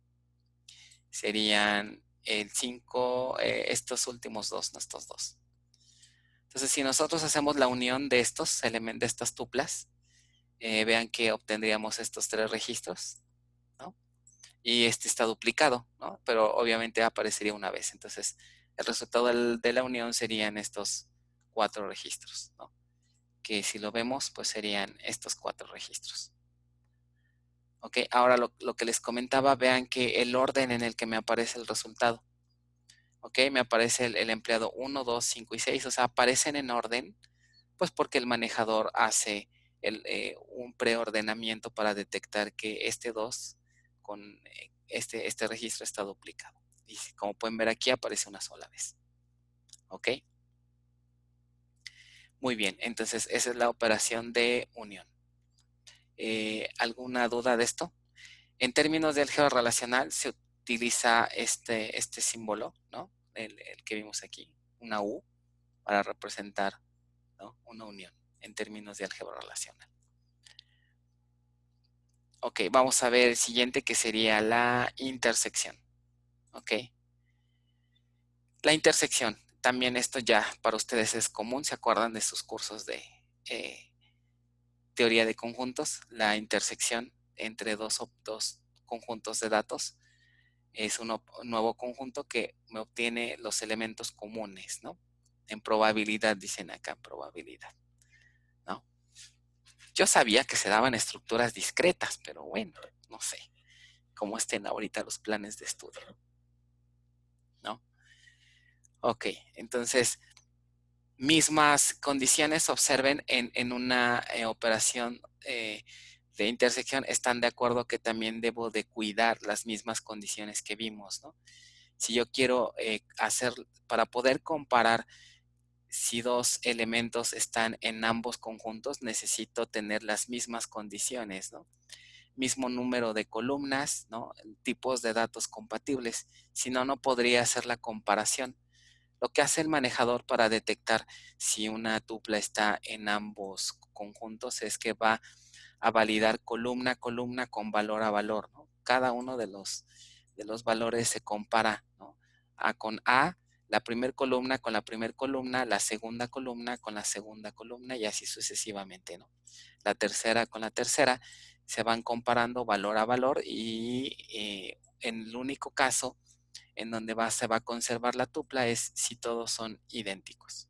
Serían el 5, estos últimos dos, ¿no? Estos dos. Entonces, si nosotros hacemos la unión de estos elementos, de estas tuplas, vean que obtendríamos estos tres registros, ¿no? Y este está duplicado, ¿no? Pero obviamente aparecería una vez. Entonces, el resultado de la unión serían estos cuatro registros, ¿no? Que si lo vemos, pues serían estos cuatro registros. Ok, ahora lo que les comentaba, vean que el orden en el que me aparece el resultado. Ok, me aparece el empleado 1, 2, 5 y 6, o sea, aparecen en orden, pues porque el manejador hace un preordenamiento para detectar que este 2 con este registro está duplicado. Y como pueden ver aquí, aparece una sola vez. Ok, muy bien, entonces esa es la operación de unión. ¿Alguna duda de esto? En términos de álgebra relacional se utiliza este símbolo, ¿no? El que vimos aquí, una U, para representar, ¿no? Una unión en términos de álgebra relacional. Ok, vamos a ver el siguiente que sería la intersección. Ok, la intersección, también esto ya para ustedes es común, ¿se acuerdan de sus cursos de teoría de conjuntos? La intersección entre dos conjuntos de datos es un nuevo conjunto que me obtiene los elementos comunes, ¿no? En probabilidad, dicen acá, en probabilidad, ¿no? Yo sabía que se daban estructuras discretas, pero bueno, no sé cómo estén ahorita los planes de estudio, ¿no? Ok, entonces, mismas condiciones observen en una operación de intersección, están de acuerdo que también debo de cuidar las mismas condiciones que vimos, ¿no? Si yo quiero para poder comparar si dos elementos están en ambos conjuntos, necesito tener las mismas condiciones, ¿no? mismo número de columnas, ¿no? Tipos de datos compatibles. Si no, no podría hacer la comparación. Lo que hace el manejador para detectar si una tupla está en ambos conjuntos es que va a validar columna a columna con valor a valor, ¿no? Cada uno de los valores se compara, ¿no? Con A, la primera columna con la primera columna, la segunda columna con la segunda columna y así sucesivamente, ¿no? La tercera con la tercera se van comparando valor a valor y en el único caso en donde se va a conservar la tupla es si todos son idénticos.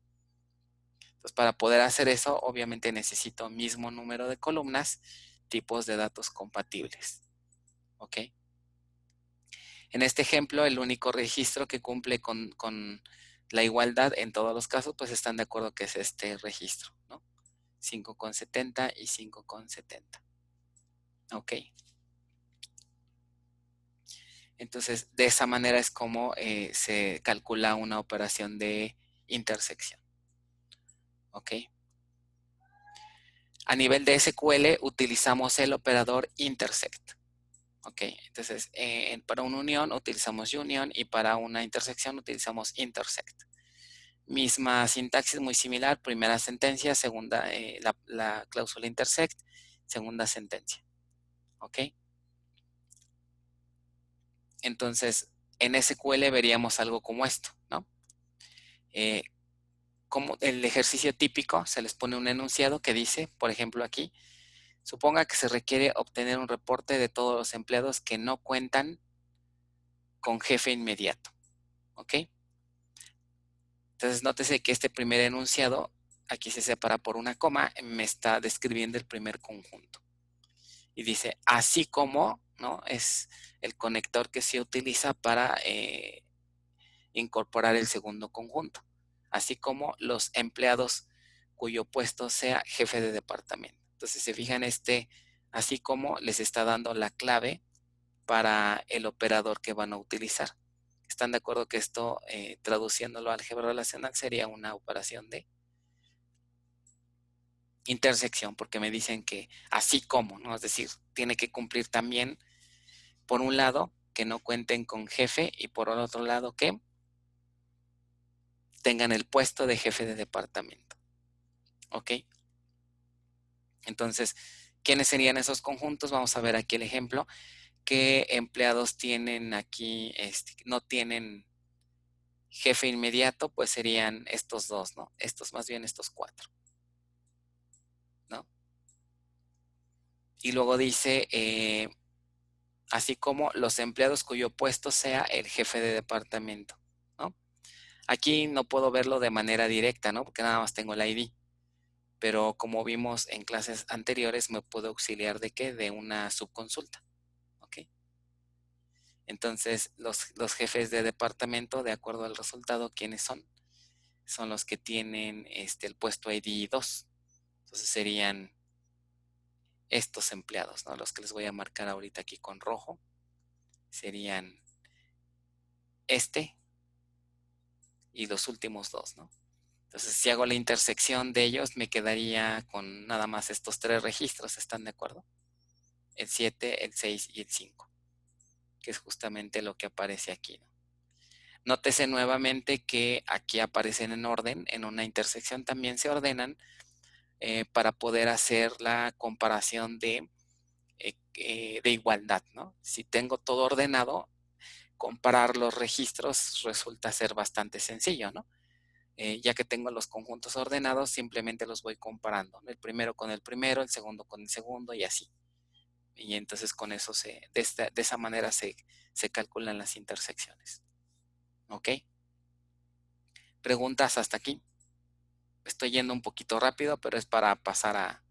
Entonces, para poder hacer eso, obviamente necesito mismo número de columnas, tipos de datos compatibles. ¿Ok? En este ejemplo, el único registro que cumple con la igualdad en todos los casos, pues están de acuerdo que es este registro, ¿no? 5,70 y 5,70. ¿Ok? Entonces, de esa manera es como se calcula una operación de intersección. ¿Ok? A nivel de SQL utilizamos el operador intersect. Ok, entonces para una unión utilizamos union y para una intersección utilizamos intersect. Misma sintaxis muy similar, primera sentencia, segunda, la cláusula intersect, segunda sentencia. Ok, entonces en SQL veríamos algo como esto, ¿no? Como el ejercicio típico, se les pone un enunciado que dice, por ejemplo aquí, suponga que se requiere obtener un reporte de todos los empleados que no cuentan con jefe inmediato. ¿Ok? Entonces, nótese que este primer enunciado, aquí se separa por una coma, me está describiendo el primer conjunto. Y dice, así como, ¿no? Es el conector que se utiliza para incorporar el segundo conjunto. Así como los empleados cuyo puesto sea jefe de departamento. Entonces, se fijan, así como les está dando la clave para el operador que van a utilizar. ¿Están de acuerdo que esto, traduciéndolo a álgebra relacional, sería una operación de intersección? Porque me dicen que así como, ¿no? Es decir, tiene que cumplir también, por un lado, que no cuenten con jefe y por el otro lado que tengan el puesto de jefe de departamento. ¿Ok? Entonces, ¿quiénes serían esos conjuntos? Vamos a ver aquí el ejemplo. ¿Qué empleados tienen aquí, no tienen jefe inmediato? Pues serían estos dos, ¿no? Más bien estos cuatro, ¿no? Y luego dice, así como los empleados cuyo puesto sea el jefe de departamento, ¿no? Aquí no puedo verlo de manera directa, ¿no? Porque nada más tengo el ID. Pero como vimos en clases anteriores, me puedo auxiliar de qué? De una subconsulta, ¿ok? Entonces, los jefes de departamento, de acuerdo al resultado, ¿quiénes son? Son los que tienen el puesto ID 2. Entonces serían estos empleados, ¿no? Los que les voy a marcar ahorita aquí con rojo. Serían este y los últimos dos, ¿no? Entonces, si hago la intersección de ellos, me quedaría con nada más estos tres registros, ¿están de acuerdo? El 7, el 6 y el 5, que es justamente lo que aparece aquí, ¿no? Nótese nuevamente que aquí aparecen en orden, en una intersección también se ordenan para poder hacer la comparación de igualdad, ¿no? Si tengo todo ordenado, comparar los registros resulta ser bastante sencillo, ¿no? Ya que tengo los conjuntos ordenados, simplemente los voy comparando, ¿no? El primero con el primero, el segundo con el segundo y así. Y entonces con eso de esa manera se calculan las intersecciones. ¿Ok? ¿Preguntas hasta aquí? Estoy yendo un poquito rápido, pero es para pasar a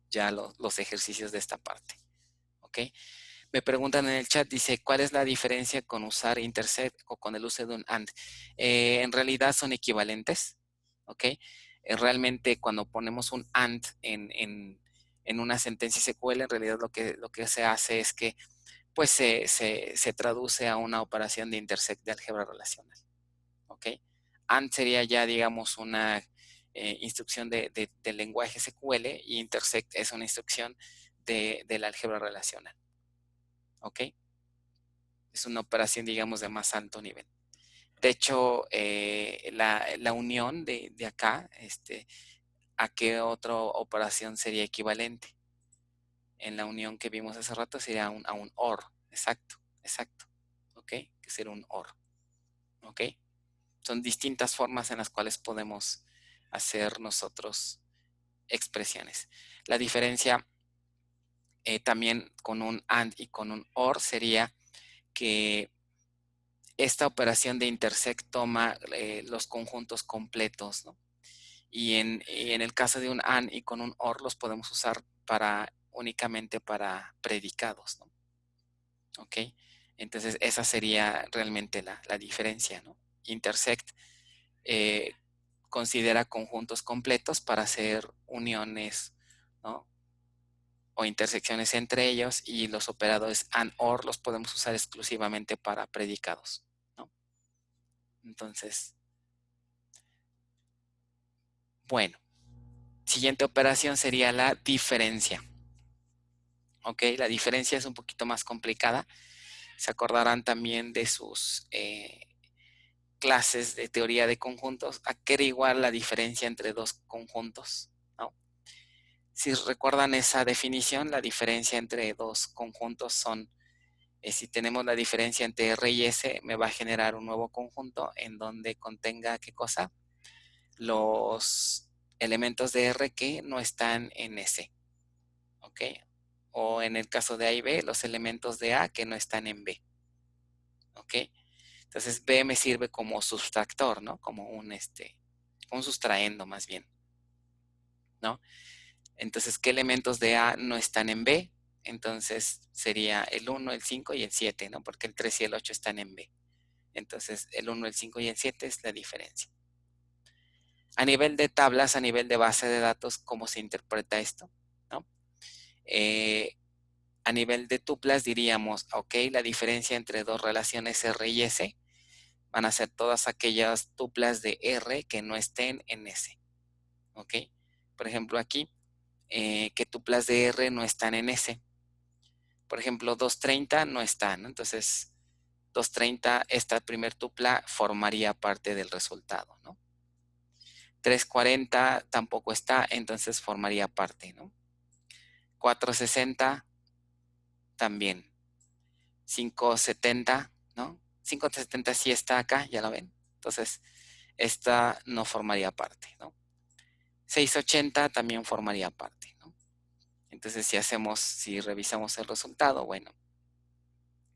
ya los ejercicios de esta parte. ¿Ok? Me preguntan en el chat, dice, ¿cuál es la diferencia con usar intersect o con el uso de un AND? En realidad son equivalentes, ¿ok? Realmente cuando ponemos un AND en una sentencia SQL, en realidad lo que se hace es que pues se traduce a una operación de intersect de álgebra relacional, ¿ok? AND sería ya, digamos, una instrucción del lenguaje SQL y intersect es una instrucción del álgebra relacional. ¿ok? Es una operación, digamos, de más alto nivel. De hecho, la unión de acá, ¿a qué otra operación sería equivalente? En la unión que vimos hace rato sería a un OR. Exacto, exacto. ¿Ok? Que sería un OR. ¿Ok? Son distintas formas en las cuales podemos hacer nosotros expresiones. La diferencia también con un AND y con un OR sería que esta operación de intersect toma los conjuntos completos, ¿no? Y en el caso de un AND y con un OR los podemos usar únicamente para predicados, ¿no? ¿Ok? Entonces esa sería realmente la diferencia, ¿no? Intersect eh, considera conjuntos completos para hacer uniones, ¿no? O intersecciones entre ellos, y los operadores AND OR los podemos usar exclusivamente para predicados, ¿no? Entonces, bueno, siguiente operación sería la diferencia. ¿Ok? La diferencia es un poquito más complicada. Se acordarán también de sus clases de teoría de conjuntos. ¿A qué era igual la diferencia entre dos conjuntos? ¿No? Si recuerdan esa definición, la diferencia entre dos conjuntos son, si tenemos la diferencia entre R y S, me va a generar un nuevo conjunto en donde contenga, ¿qué cosa? Los elementos de R que no están en S. ¿Ok? O en el caso de A y B, los elementos de A que no están en B. ¿Ok? Entonces B me sirve como sustractor, ¿no? Como un sustraendo más bien, ¿no? Entonces, ¿qué elementos de A no están en B? Entonces sería el 1, el 5 y el 7, ¿no? Porque el 3 y el 8 están en B. Entonces, el 1, el 5 y el 7 es la diferencia. A nivel de tablas, a nivel de base de datos, ¿cómo se interpreta esto? ¿No? A nivel de tuplas diríamos, ok, la diferencia entre dos relaciones R y S van a ser todas aquellas tuplas de R que no estén en S. ¿Ok? Por ejemplo, aquí, ¿qué tuplas de R no están en S? Por ejemplo, 230 no están, ¿no? Entonces, 230, esta primer tupla formaría parte del resultado, ¿no? 340 tampoco está, entonces formaría parte, ¿no? 460 también. 570, ¿no? 570 sí está acá, ya lo ven. Entonces, esta no formaría parte, ¿no? 680 también formaría parte, ¿no? Entonces, si revisamos el resultado, bueno,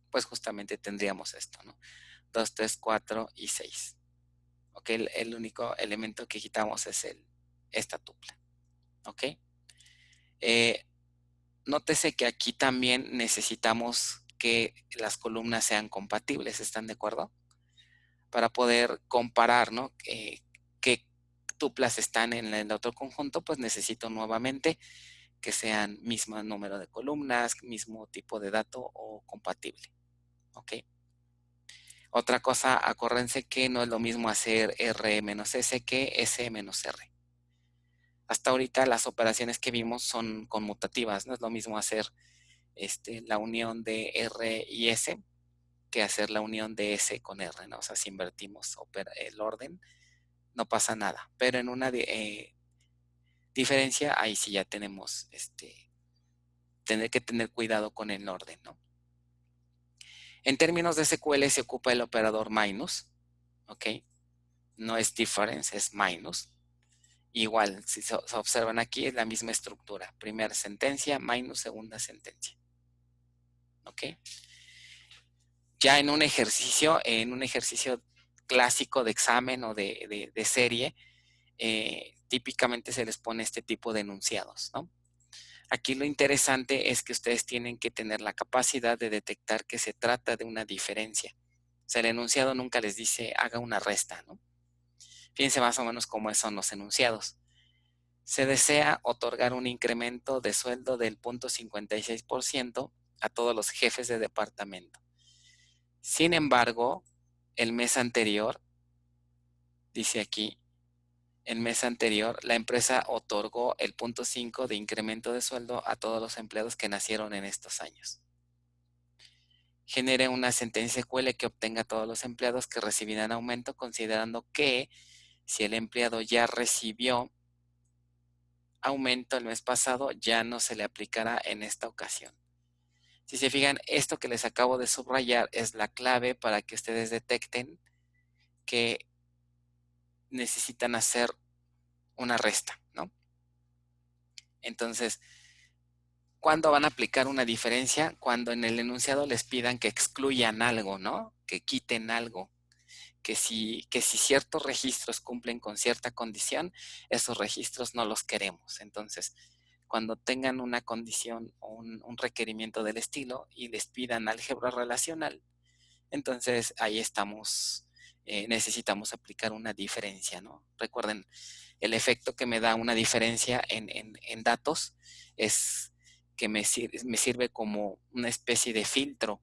pues justamente tendríamos esto, ¿no? 2, 3, 4 y 6. ¿Ok? El único elemento que quitamos es esta tupla. ¿Ok? Eh, nótese que aquí también necesitamos que las columnas sean compatibles, ¿están de acuerdo? Para poder comparar, ¿no? Qué tuplas están en el otro conjunto, pues necesito nuevamente que sean mismo número de columnas, mismo tipo de dato o compatible. ¿Ok? Otra cosa, acuérdense que no es lo mismo hacer R menos S que S menos R. Hasta ahorita las operaciones que vimos son conmutativas, no es lo mismo hacer la unión de R y S que hacer la unión de S con R, ¿no? O sea, si invertimos el orden, no pasa nada. Pero en una diferencia, ahí sí ya tenemos tener que tener cuidado con el orden, ¿no? En términos de SQL se ocupa el operador minus, ¿ok? No es difference, es minus. Igual, si se observan aquí, es la misma estructura. Primera sentencia, minus segunda sentencia. ¿Ok? Ya en un ejercicio clásico de examen o de serie, típicamente se les pone este tipo de enunciados, ¿no? Aquí lo interesante es que ustedes tienen que tener la capacidad de detectar que se trata de una diferencia. O sea, el enunciado nunca les dice haga una resta, ¿no? Fíjense más o menos cómo son los enunciados. Se desea otorgar un incremento de sueldo del 0.56% a todos los jefes de departamento. Sin embargo, el mes anterior, dice aquí, el mes anterior, la empresa otorgó el 0.5 de incremento de sueldo a todos los empleados que nacieron en estos años. genere una sentencia SQL que obtenga a todos los empleados que recibirán aumento, considerando que si el empleado ya recibió aumento el mes pasado, ya no se le aplicará en esta ocasión. Si se fijan, esto que les acabo de subrayar es la clave para que ustedes detecten que necesitan hacer una resta, ¿no? Entonces, ¿cuándo van a aplicar una diferencia? Cuando en el enunciado les pidan que excluyan algo, ¿no? Que quiten algo. Que si ciertos registros cumplen con cierta condición, esos registros no los queremos. Entonces, cuando tengan una condición o un requerimiento del estilo y les pidan álgebra relacional, entonces ahí estamos, necesitamos aplicar una diferencia, ¿no? Recuerden, el efecto que me da una diferencia en datos es que me sirve como una especie de filtro,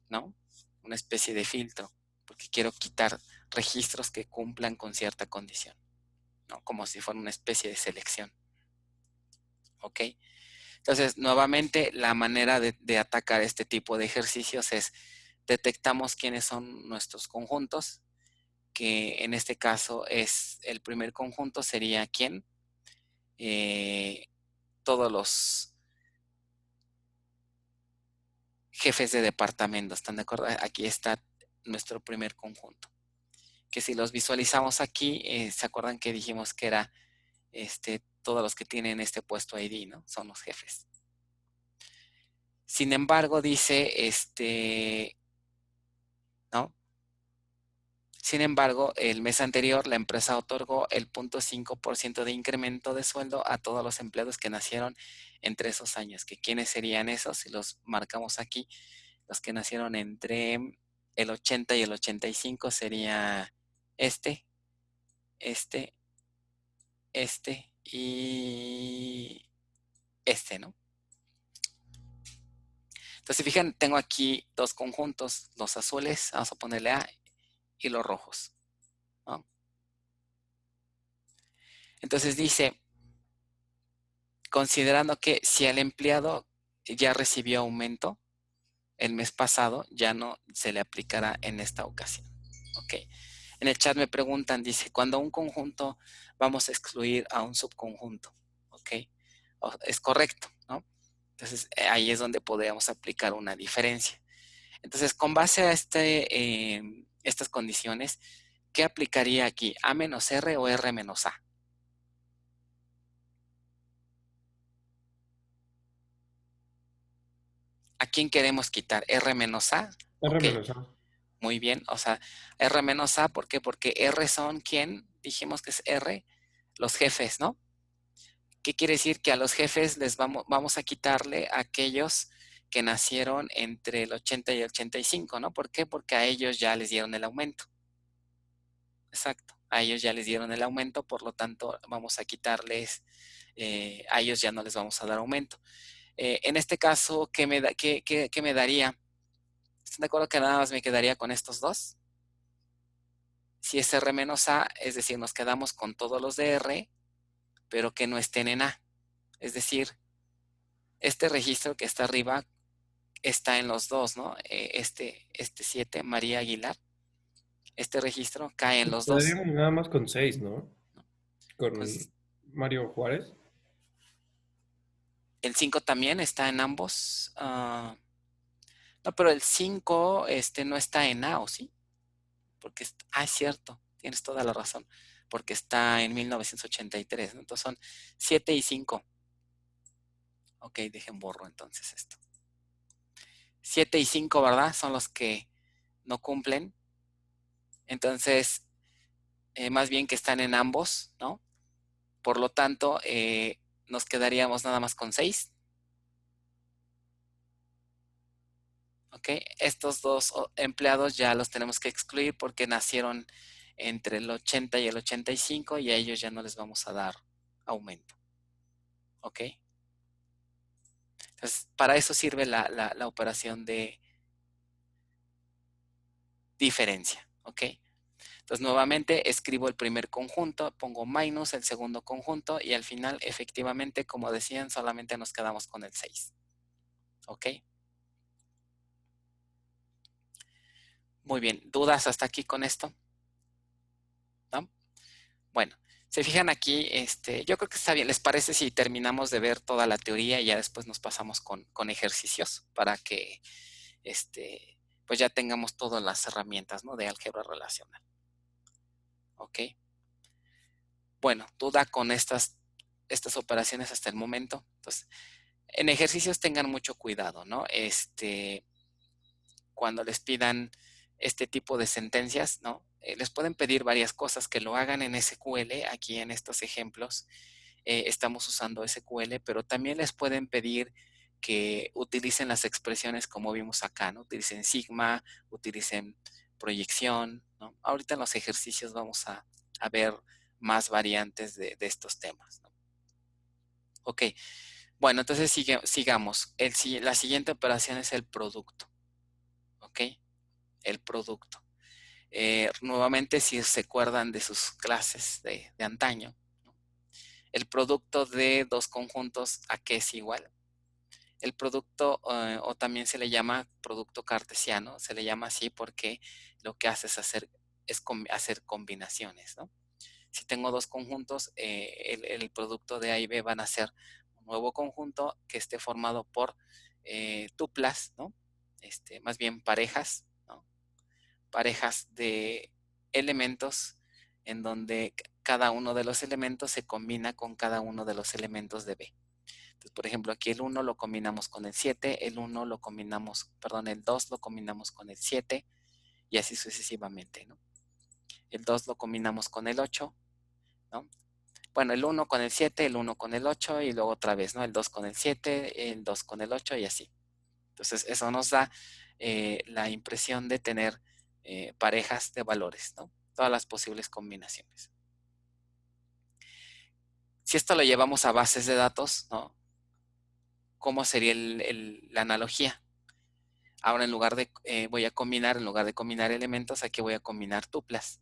¿no? Una especie de filtro, porque quiero quitar registros que cumplan con cierta condición, ¿no? Como si fuera una especie de selección, ¿ok? Entonces, nuevamente, la manera de atacar este tipo de ejercicios es detectamos quiénes son nuestros conjuntos, que en este caso es el primer conjunto sería quién, todos los jefes de departamento, ¿están de acuerdo? Aquí está nuestro primer conjunto. Que si los visualizamos aquí, ¿se acuerdan que dijimos que era todos los que tienen este puesto ID, ¿no? Son los jefes. Sin embargo, dice, ¿no? Sin embargo, el mes anterior la empresa otorgó el 0.5% de incremento de sueldo a todos los empleados que nacieron entre esos años. ¿Que quiénes serían esos? Si los marcamos aquí, los que nacieron entre el 80 y el 85 sería este, este, este y este, ¿no? Entonces, si fijan, tengo aquí dos conjuntos, los azules, vamos a ponerle A, y los rojos, ¿no? Entonces dice, considerando que si el empleado ya recibió aumento el mes pasado, ya no se le aplicará en esta ocasión. Ok. En el chat me preguntan, dice, cuando un conjunto vamos a excluir a un subconjunto. Ok. Es correcto, ¿no? Entonces ahí es donde podríamos aplicar una diferencia. Entonces, con base a estas condiciones, ¿qué aplicaría aquí? ¿A menos R o R menos A? ¿A quién queremos quitar? ¿R menos A? R Ok, menos A. muy bien. O sea, R menos A, ¿por qué? Porque R son ¿quién? Dijimos que es R, los jefes, ¿no? ¿Qué quiere decir? Que a los jefes les vamos a quitarle a aquellos que nacieron entre el 80 y el 85, ¿no? ¿Por qué? Porque a ellos ya les dieron el aumento. Exacto. A ellos ya les dieron el aumento, por lo tanto vamos a quitarles, a ellos ya no les vamos a dar aumento. En este caso, ¿qué me daría? ¿Están de acuerdo que nada más me quedaría con estos dos? Si es R menos A, es decir, nos quedamos con todos los de R, pero que no estén en A. Es decir, este registro que está arriba está en los dos, ¿no? Este 7, María Aguilar, este registro cae en Nos los dos. quedaríamos nada más con 6, ¿no? Con Con Mario Juárez. el 5 también está en ambos. No, pero el 5 no está en A, ¿o sí? Porque, es cierto, tienes toda la razón, porque está en 1983, ¿no? Entonces son 7 y 5. Ok, dejen borro entonces esto. 7 y 5, ¿verdad? Son los que no cumplen. Entonces, más bien que están en ambos, ¿no? Por lo tanto, nos quedaríamos nada más con 6. ¿Ok? Estos dos empleados ya los tenemos que excluir porque nacieron entre el 80 y el 85 y a ellos ya no les vamos a dar aumento. ¿Ok? Entonces, para eso sirve la operación de diferencia. ¿Ok? Entonces, nuevamente escribo el primer conjunto, pongo minus el segundo conjunto y al final, efectivamente, como decían, solamente nos quedamos con el 6. ¿Ok? Muy bien. ¿Dudas hasta aquí con esto? ¿No? Bueno, se fijan aquí, yo creo que está bien. ¿Les parece si terminamos de ver toda la teoría y ya después nos pasamos con ejercicios para que, pues ya tengamos todas las herramientas, ¿no? De álgebra relacional. ¿Ok? Bueno, duda con estas operaciones hasta el momento. Entonces, en ejercicios tengan mucho cuidado, ¿no? Cuando les pidan este tipo de sentencias, ¿no? Les pueden pedir varias cosas, que lo hagan en SQL. Aquí en estos ejemplos estamos usando SQL, pero también les pueden pedir que utilicen las expresiones como vimos acá, ¿no? Utilicen sigma, utilicen proyección, ¿no? Ahorita en los ejercicios vamos a ver más variantes de estos temas, ¿no? Ok, bueno, entonces sigamos. La siguiente operación es el producto, ¿ok? El producto. Nuevamente, si se acuerdan de sus clases de antaño, ¿no? El producto de dos conjuntos, ¿a qué es igual? El producto, o también se le llama producto cartesiano, se le llama así porque lo que hace es hacer combinaciones, ¿no? Si tengo dos conjuntos, el producto de A y B van a ser un nuevo conjunto que esté formado por tuplas, ¿no? Más bien parejas, ¿no? Parejas de elementos en donde cada uno de los elementos se combina con cada uno de los elementos de B. Entonces, por ejemplo, aquí el 1 lo combinamos con el 7, el 1 lo combinamos, perdón, el 2 lo combinamos con el 7 y así sucesivamente, ¿no? El 2 lo combinamos con el 8, ¿no? Bueno, el 1 con el 7, el 1 con el 8 y luego otra vez, ¿no? El 2 con el 7, el 2 con el 8 y así. Entonces, eso nos da la impresión de tener parejas de valores, ¿no? Todas las posibles combinaciones. Si esto lo llevamos a bases de datos, ¿no? ¿Cómo sería la analogía? Ahora en lugar de en lugar de combinar elementos, aquí voy a combinar tuplas.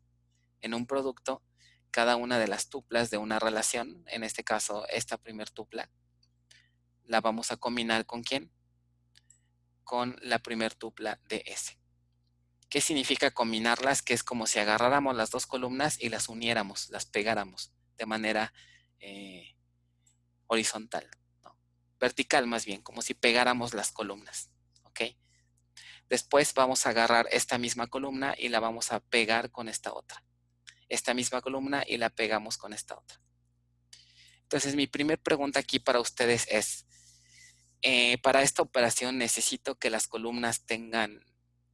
En un producto, cada una de las tuplas de una relación, en este caso esta primer tupla, la vamos a combinar ¿con quién? Con la primer tupla de S. ¿Qué significa combinarlas? Que es como si agarráramos las dos columnas y las uniéramos, las pegáramos de manera horizontal, ¿no? Vertical más bien, como si pegáramos las columnas, ¿ok? Después vamos a agarrar esta misma columna y la vamos a pegar con esta otra. Esta misma columna y la pegamos con esta otra. Entonces, mi primer pregunta aquí para ustedes es, para esta operación necesito que las columnas tengan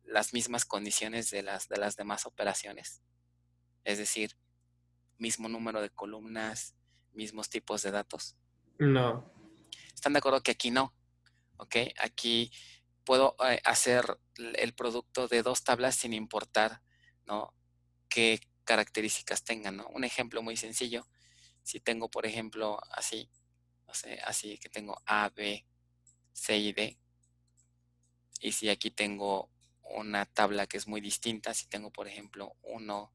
las mismas condiciones de las demás operaciones. Es decir, mismo número de columnas, mismos tipos de datos. No. ¿Están de acuerdo que aquí no? ¿Ok? Aquí puedo hacer el producto de dos tablas sin importar, ¿no?, qué características tengan, ¿no? Un ejemplo muy sencillo. Si tengo, por ejemplo, así, no sé, así que tengo A, B, C y D. Y si aquí tengo una tabla que es muy distinta, si tengo, por ejemplo, 1,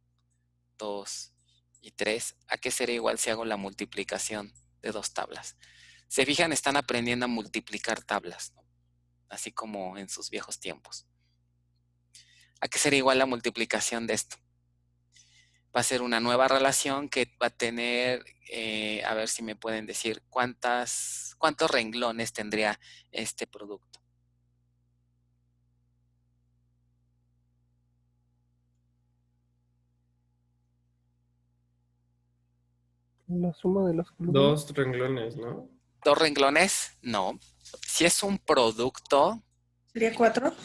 2 y 3, ¿a qué sería igual si hago la multiplicación de dos tablas? Se fijan, están aprendiendo a multiplicar tablas, ¿no? Así como en sus viejos tiempos. ¿A qué sería igual la multiplicación de esto? Va a ser una nueva relación que va a tener, a ver si me pueden decir cuántos renglones tendría este producto. La suma de las columnas. 2 renglones, ¿no? ¿2 renglones? No. Si es un producto, ¿Sería 4?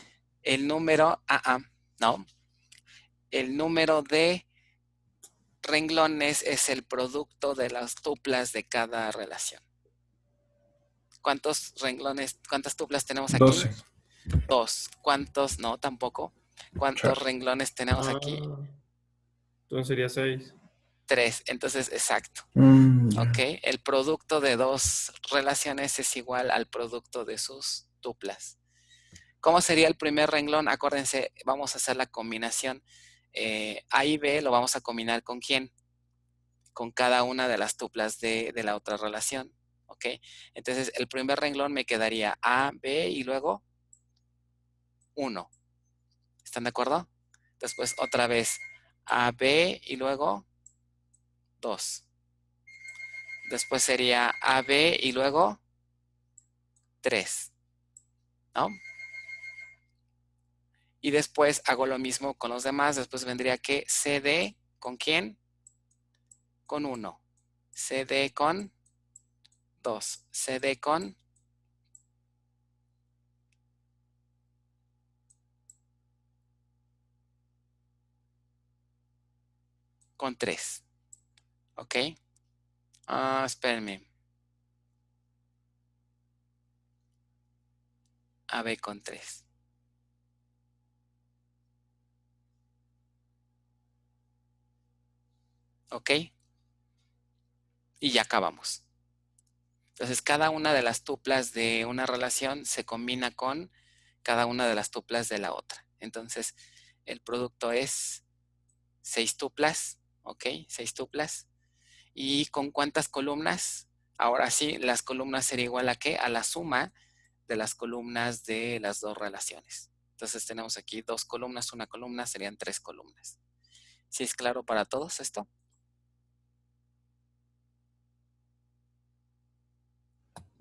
el número, no. El número de renglones es el producto de las tuplas de cada relación. ¿Cuántos renglones, cuántas tuplas tenemos aquí? 12. 2. ¿Cuántos? No, tampoco. ¿Cuántos renglones tenemos aquí? Entonces sería 6. 3. Entonces, exacto. ¿Ok? El producto de dos relaciones es igual al producto de sus tuplas. ¿Cómo sería el primer renglón? Acuérdense, vamos a hacer la combinación. A y B lo vamos a combinar ¿con quién? Con cada una de las tuplas de la otra relación. ¿Ok? Entonces, el primer renglón me quedaría A, B y luego 1. ¿Están de acuerdo? Después otra vez AB y luego 2. Después sería AB y luego 3, ¿no? Y después hago lo mismo con los demás. Después vendría que CD, ¿con quién? Con 1. CD con 2. CD con 3. ¿Ok? Espérenme. AB con 3. ¿Ok? Y ya acabamos. Entonces, cada una de las tuplas de una relación se combina con cada una de las tuplas de la otra. Entonces, el producto es 6 tuplas, ¿ok? 6 tuplas. ¿Y con cuántas columnas? Ahora sí, las columnas sería igual a ¿qué? A la suma de las columnas de las dos relaciones. Entonces, tenemos aquí 2 columnas, una columna, serían 3 columnas. ¿Sí es claro para todos esto?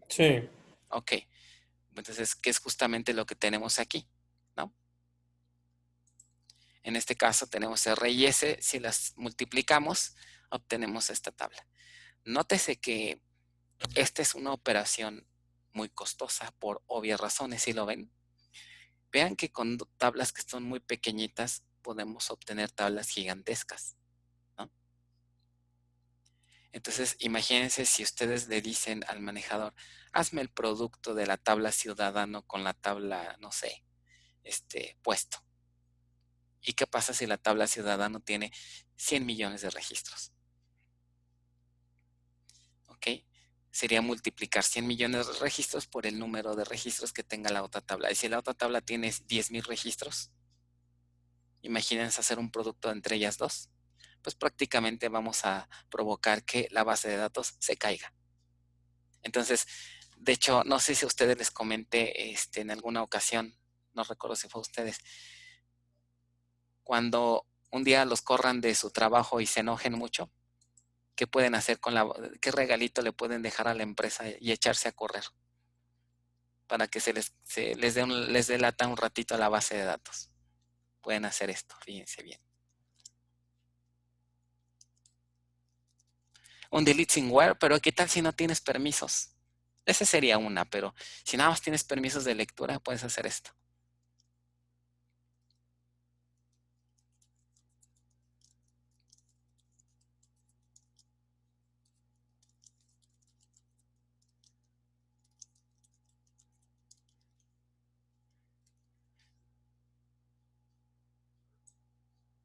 Sí. Ok. Entonces, ¿qué es justamente lo que tenemos aquí? ¿No? En este caso tenemos R y S. Si las multiplicamos, obtenemos esta tabla. Nótese que esta es una operación muy costosa por obvias razones, ¿sí lo ven? Vean que con tablas que son muy pequeñitas podemos obtener tablas gigantescas, ¿no? Entonces, imagínense si ustedes le dicen al manejador, hazme el producto de la tabla ciudadano con la tabla, no sé, puesto. ¿Y qué pasa si la tabla ciudadano tiene 100 millones de registros? ¿Ok? Sería multiplicar 100 millones de registros por el número de registros que tenga la otra tabla. Y si la otra tabla tiene 10,000 registros, imagínense hacer un producto entre ellas dos. Pues prácticamente vamos a provocar que la base de datos se caiga. Entonces, de hecho, no sé si a ustedes les comenté en alguna ocasión, no recuerdo si fue a ustedes, cuando un día los corran de su trabajo y se enojen mucho, ¿qué pueden hacer qué regalito le pueden dejar a la empresa y echarse a correr? Para que les delata un ratito a la base de datos. Pueden hacer esto, fíjense bien. Un delete sin where, pero ¿qué tal si no tienes permisos? Esa sería una, pero si nada más tienes permisos de lectura, puedes hacer esto.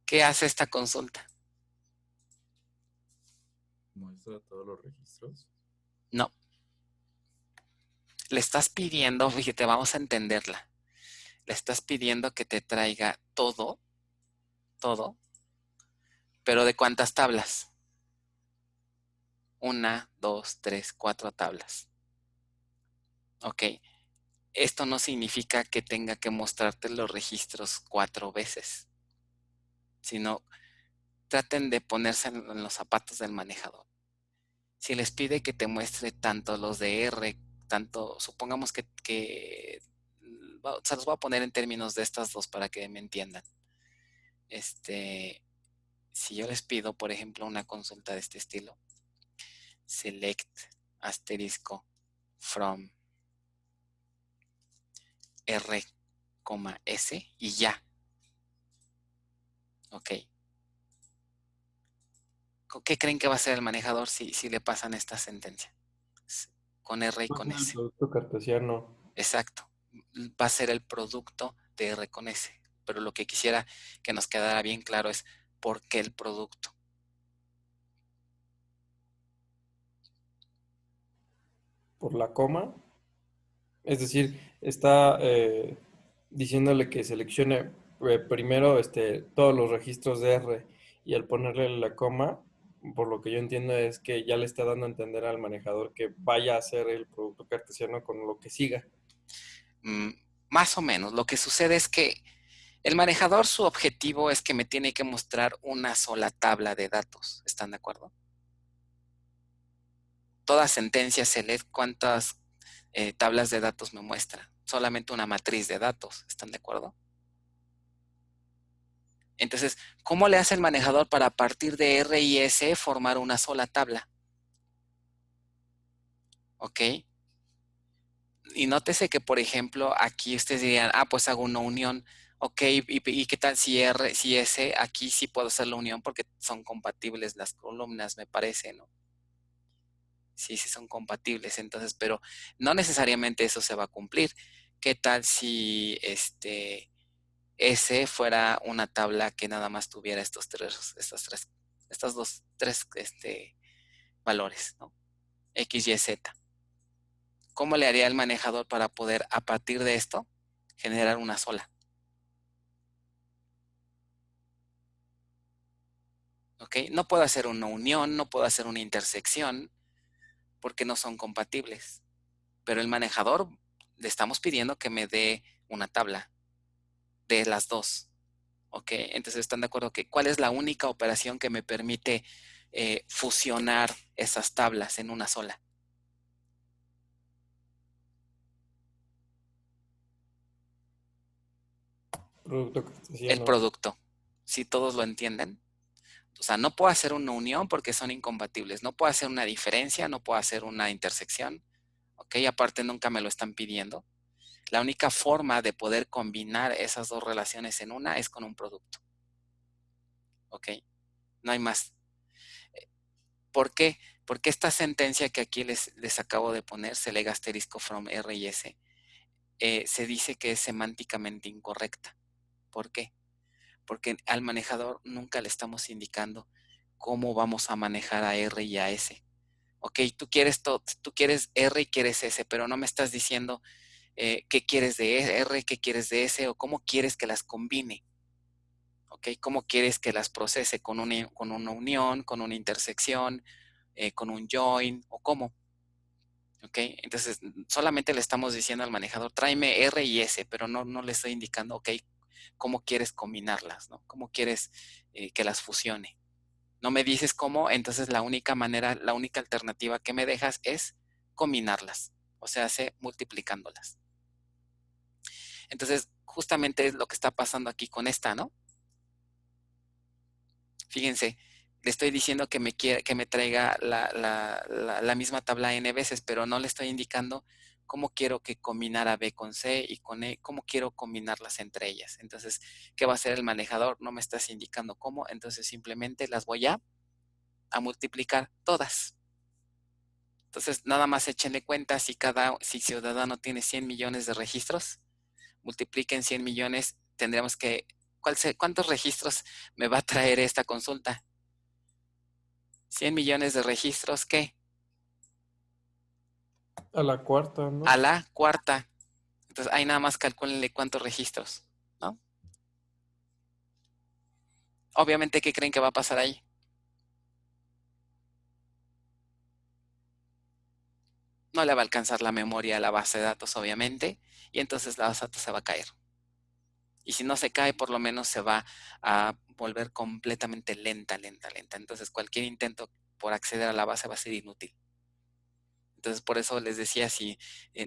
¿Qué hace esta consulta? ¿Muestra todos los registros? No. Le estás pidiendo, fíjate, vamos a entenderla. Le estás pidiendo que te traiga todo, pero ¿de cuántas tablas? 1, 2, 3, 4 tablas. Ok. Esto no significa que tenga que mostrarte los registros 4 veces, sino traten de ponerse en los zapatos del manejador. Si les pide que te muestre tanto los de R, supongamos que se los voy a poner en términos de estas dos para que me entiendan. Si yo les pido, por ejemplo, una consulta de este estilo, select asterisco from R, S y ya. Ok. ¿Con qué creen que va a ser el manejador si le pasan esta sentencia? Con R y con El S. producto cartesiano. Exacto. Va a ser el producto de R con S. Pero lo que quisiera que nos quedara bien claro es por qué el producto. Por la coma. Es decir, está diciéndole que seleccione primero todos los registros de R y al ponerle la coma, por lo que yo entiendo es que ya le está dando a entender al manejador que vaya a hacer el producto cartesiano con lo que siga. Más o menos. Lo que sucede es que El manejador, su objetivo es que me tiene que mostrar una sola tabla de datos. ¿Están de acuerdo? Toda sentencia select, ¿cuántas tablas de datos me muestra? Solamente una matriz de datos. ¿Están de acuerdo? Entonces, ¿cómo le hace el manejador para a partir de R y S formar una sola tabla? ¿Ok? Y nótese que, por ejemplo, aquí ustedes dirían, pues hago una unión. Ok, ¿y qué tal si R, si S? Aquí sí puedo hacer la unión porque son compatibles las columnas, me parece, ¿no? Sí, sí son compatibles, entonces, pero no necesariamente eso se va a cumplir. ¿Qué tal si S fuera una tabla que nada más tuviera estos tres valores, ¿no? X, Y, Z. ¿Cómo le haría el manejador para poder, a partir de esto, generar una sola? ¿Ok? No puedo hacer una unión, no puedo hacer una intersección, porque no son compatibles. Pero el manejador le estamos pidiendo que me dé una tabla de las dos. ¿Ok? Entonces, ¿están de acuerdo que cuál es la única operación que me permite fusionar esas tablas en una sola? Producto que está El haciendo. producto. Si todos lo entienden. O sea, no puedo hacer una unión porque son incompatibles. No puedo hacer una diferencia, no puedo hacer una intersección. ¿Ok? Aparte, nunca me lo están pidiendo. La única forma de poder combinar esas dos relaciones en una es con un producto. ¿Ok? No hay más. ¿Por qué? Porque esta sentencia que aquí les acabo de poner, select asterisco from R y S, se dice que es semánticamente incorrecta. ¿Por qué? Porque al manejador nunca le estamos indicando cómo vamos a manejar a R y a S. Ok, tú quieres R y quieres S, pero no me estás diciendo qué quieres de R, qué quieres de S o cómo quieres que las combine. Ok, cómo quieres que las procese con una unión, con una intersección, con un join o cómo. Ok, entonces solamente le estamos diciendo al manejador, tráeme R y S, pero no le estoy indicando, ok, cómo quieres combinarlas, ¿no? Cómo quieres que las fusione. No me dices cómo, entonces la única manera, la única alternativa que me dejas es combinarlas, o sea, multiplicándolas. Entonces, justamente es lo que está pasando aquí con esta, ¿no? Fíjense, le estoy diciendo que me traiga la misma tabla n veces, pero no le estoy indicando cómo quiero que combinara B con C y con E, cómo quiero combinarlas entre ellas. Entonces, ¿qué va a hacer el manejador? No me estás indicando cómo, entonces simplemente las voy a multiplicar todas. Entonces, nada más échenle cuenta si Ciudadano tiene 100 millones de registros, multipliquen 100 millones, tendríamos que, ¿cuántos registros me va a traer esta consulta? 100 millones de registros, ¿qué? A la cuarta, ¿no? A la cuarta. Entonces, ahí nada más calcúlenle cuántos registros, ¿no? Obviamente, ¿qué creen que va a pasar ahí? No le va a alcanzar la memoria a la base de datos, obviamente, y entonces la base de datos se va a caer. Y si no se cae, por lo menos se va a volver completamente lenta. Entonces, cualquier intento por acceder a la base va a ser inútil. Entonces, por eso les decía, si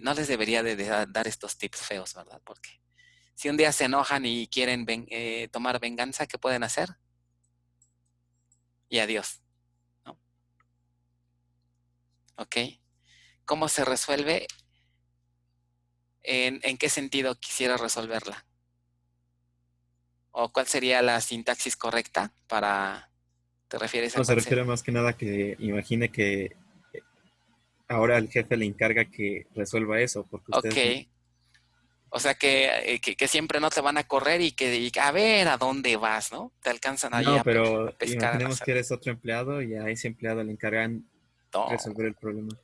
no les debería de dar estos tips feos, ¿verdad? Porque si un día se enojan y quieren tomar venganza, ¿qué pueden hacer? Y adiós, ¿no? ¿Ok? ¿Cómo se resuelve? ¿En qué sentido quisiera resolverla? ¿O cuál sería la sintaxis correcta para, te refieres a No, se cuál refiere sería? más que nada que imagine que ahora el jefe le encarga que resuelva eso, porque Ok, ustedes... o sea que siempre no te van a correr y a ver a dónde vas, ¿no? Te alcanzan ahí No, a pero pescar a la imaginemos que salida. eres otro empleado y a ese empleado le encargan No, resolver el problema.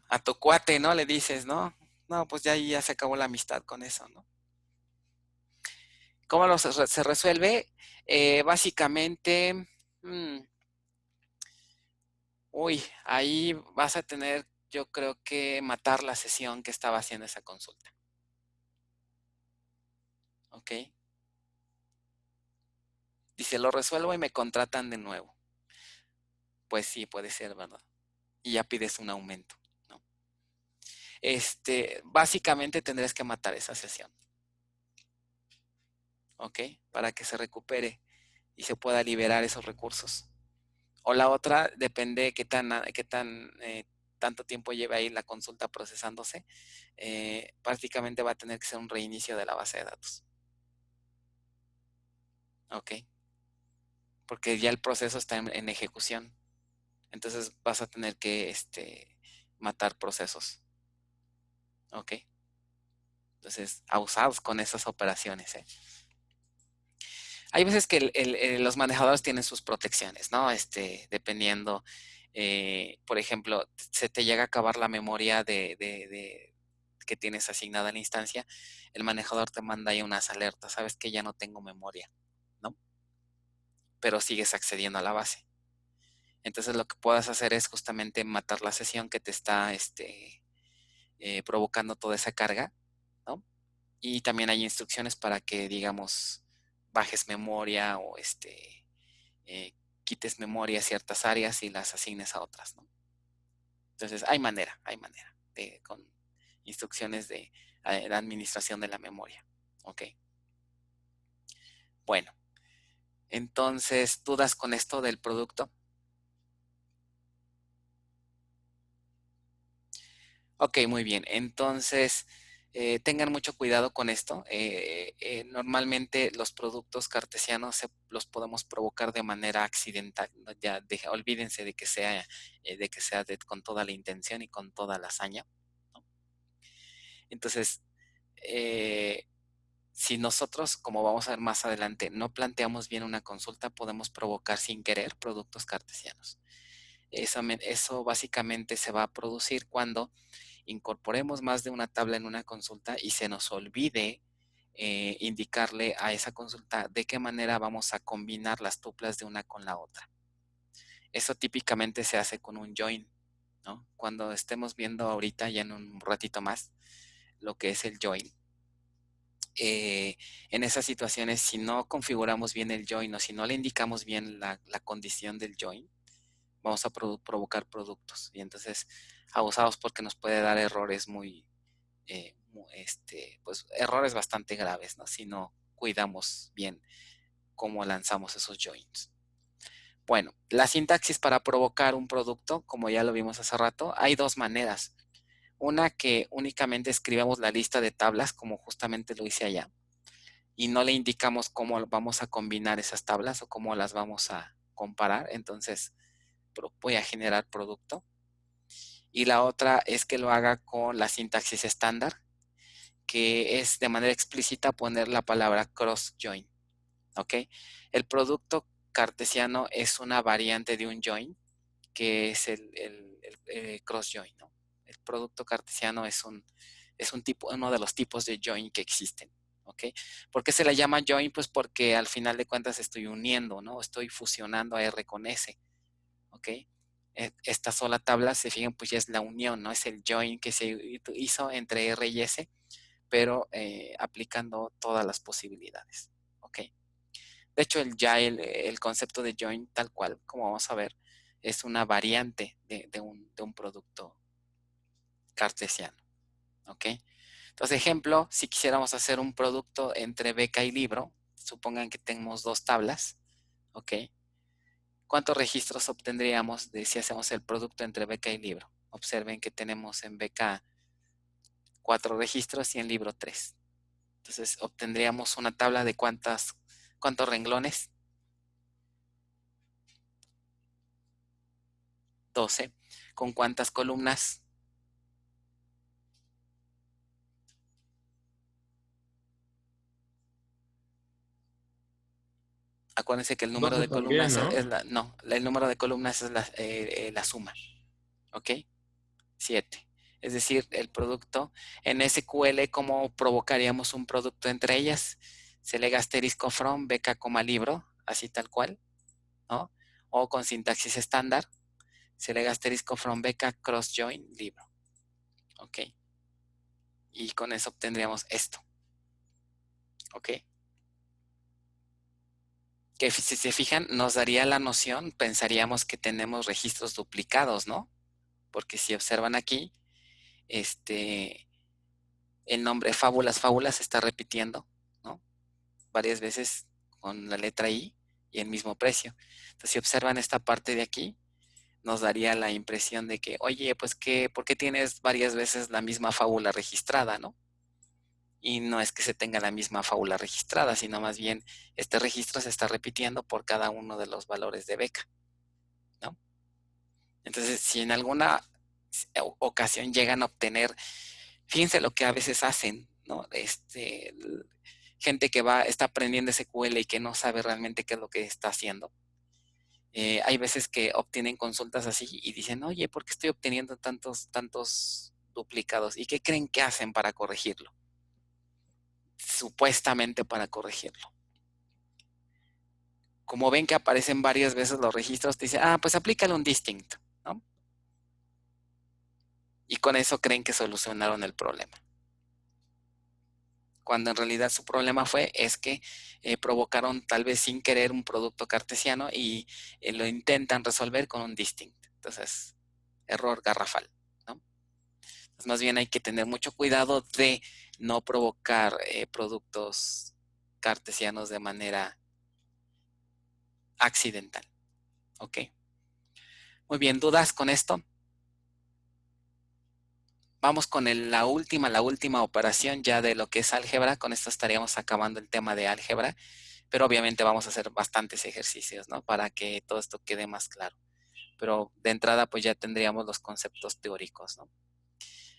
a tu cuate, ¿no? Le dices, ¿no? No, pues ya se acabó la amistad con eso, ¿no? ¿Cómo se resuelve? Básicamente, ahí vas a tener, yo creo que matar la sesión que estaba haciendo esa consulta. ¿Ok? Dice, lo resuelvo y me contratan de nuevo. Pues sí, puede ser, ¿verdad? Y ya pides un aumento, ¿no? Básicamente tendrás que matar esa sesión, ¿ok? Para que se recupere y se pueda liberar esos recursos. O la otra, depende qué tanto tiempo lleve ahí la consulta procesándose. Prácticamente va a tener que ser un reinicio de la base de datos. ¿Ok? Porque ya el proceso está en ejecución. Entonces vas a tener que matar procesos. ¿Ok? Entonces, abusados con esas operaciones, ¿eh? Hay veces que los manejadores tienen sus protecciones, ¿no? Dependiendo, por ejemplo, se te llega a acabar la memoria que tienes asignada a la instancia, el manejador te manda ahí unas alertas, sabes que ya no tengo memoria, ¿no? Pero sigues accediendo a la base. Entonces lo que puedas hacer es justamente matar la sesión que te está provocando toda esa carga, ¿no? Y también hay instrucciones para que, digamos, bajes memoria o quites memoria a ciertas áreas y las asignes a otras, ¿no? Entonces, hay manera con instrucciones de la administración de la memoria, ¿ok? Bueno, entonces, ¿dudas con esto del producto? Ok, muy bien. Entonces, tengan mucho cuidado con esto. Normalmente los productos cartesianos los podemos provocar de manera accidental, ¿no? Ya olvídense de que sea con toda la intención y con toda la hazaña, ¿no? Entonces, eh, si nosotros, como vamos a ver más adelante, no planteamos bien una consulta, podemos provocar sin querer productos cartesianos. Eso básicamente se va a producir cuando incorporemos más de una tabla en una consulta y se nos olvide indicarle a esa consulta de qué manera vamos a combinar las tuplas de una con la otra. Eso típicamente se hace con un join, ¿no? Cuando estemos viendo ahorita, ya en un ratito más, lo que es el join. En esas situaciones, si no configuramos bien el join o si no le indicamos bien la condición del join, vamos a provocar productos. Y entonces, abusados porque nos puede dar errores pues errores bastante graves, ¿no? Si no cuidamos bien cómo lanzamos esos joins. Bueno, la sintaxis para provocar un producto, como ya lo vimos hace rato, hay dos maneras. Una que únicamente escribamos la lista de tablas, como justamente lo hice allá, y no le indicamos cómo vamos a combinar esas tablas o cómo las vamos a comparar. Entonces, voy a generar producto. Y la otra es que lo haga con la sintaxis estándar, que es de manera explícita poner la palabra cross join. ¿Ok? El producto cartesiano es una variante de un join, que es el cross join, ¿no? El producto cartesiano es uno de los tipos de join que existen. ¿Ok? ¿Por qué se le llama join? Pues porque al final de cuentas estoy uniendo, ¿no? Estoy fusionando a R con S. ¿Ok? Esta sola tabla, se fijan, pues ya es la unión, ¿no? Es el join que se hizo entre R y S, pero aplicando todas las posibilidades. ¿Ok? De hecho, el concepto de join, tal cual, como vamos a ver, es una variante de un producto cartesiano. ¿Ok? Entonces, ejemplo, si quisiéramos hacer un producto entre beca y libro, supongan que tenemos dos tablas. ¿Ok? ¿Cuántos registros obtendríamos si hacemos el producto entre beca y libro? Observen que tenemos en beca 4 registros y en libro 3. Entonces obtendríamos una tabla de ¿cuántos renglones? 12. ¿Con cuántas columnas? Acuérdense que el número 12 de también, columnas ¿no? el número de columnas es la suma. ¿Ok? 7. Es decir, el producto en SQL, ¿cómo provocaríamos un producto entre ellas? Se le asterisco from, beca, libro, así tal cual, ¿no? O con sintaxis estándar, se le asterisco from, beca, cross join, libro. ¿Ok? Y con eso obtendríamos esto. ¿Ok? Que si se fijan, nos daría la noción, pensaríamos que tenemos registros duplicados, ¿no? Porque si observan aquí, el nombre Fábulas, Fábulas se está repitiendo, ¿no? Varias veces con la letra I y el mismo precio. Entonces, si observan esta parte de aquí, nos daría la impresión de que, oye, pues, ¿por qué tienes varias veces la misma fábula registrada, no? Y no es que se tenga la misma fábula registrada, sino más bien este registro se está repitiendo por cada uno de los valores de beca, ¿no? Entonces, si en alguna ocasión llegan a obtener, fíjense lo que a veces hacen, ¿no? Gente que está aprendiendo SQL y que no sabe realmente qué es lo que está haciendo. Hay veces que obtienen consultas así y dicen, oye, ¿por qué estoy obteniendo tantos duplicados? ¿Y qué creen que hacen para corregirlo? Supuestamente para corregirlo. Como ven que aparecen varias veces los registros, te dicen, pues aplícale un distinct, ¿no? Y con eso creen que solucionaron el problema. Cuando en realidad su problema es que provocaron tal vez sin querer un producto cartesiano y lo intentan resolver con un distinct. Entonces, error garrafal, ¿no? Entonces, más bien hay que tener mucho cuidado de no provocar productos cartesianos de manera accidental. ¿Ok? Muy bien, ¿dudas con esto? Vamos con la última operación ya de lo que es álgebra. Con esto estaríamos acabando el tema de álgebra, pero obviamente vamos a hacer bastantes ejercicios, ¿no? Para que todo esto quede más claro. Pero de entrada pues ya tendríamos los conceptos teóricos, ¿no?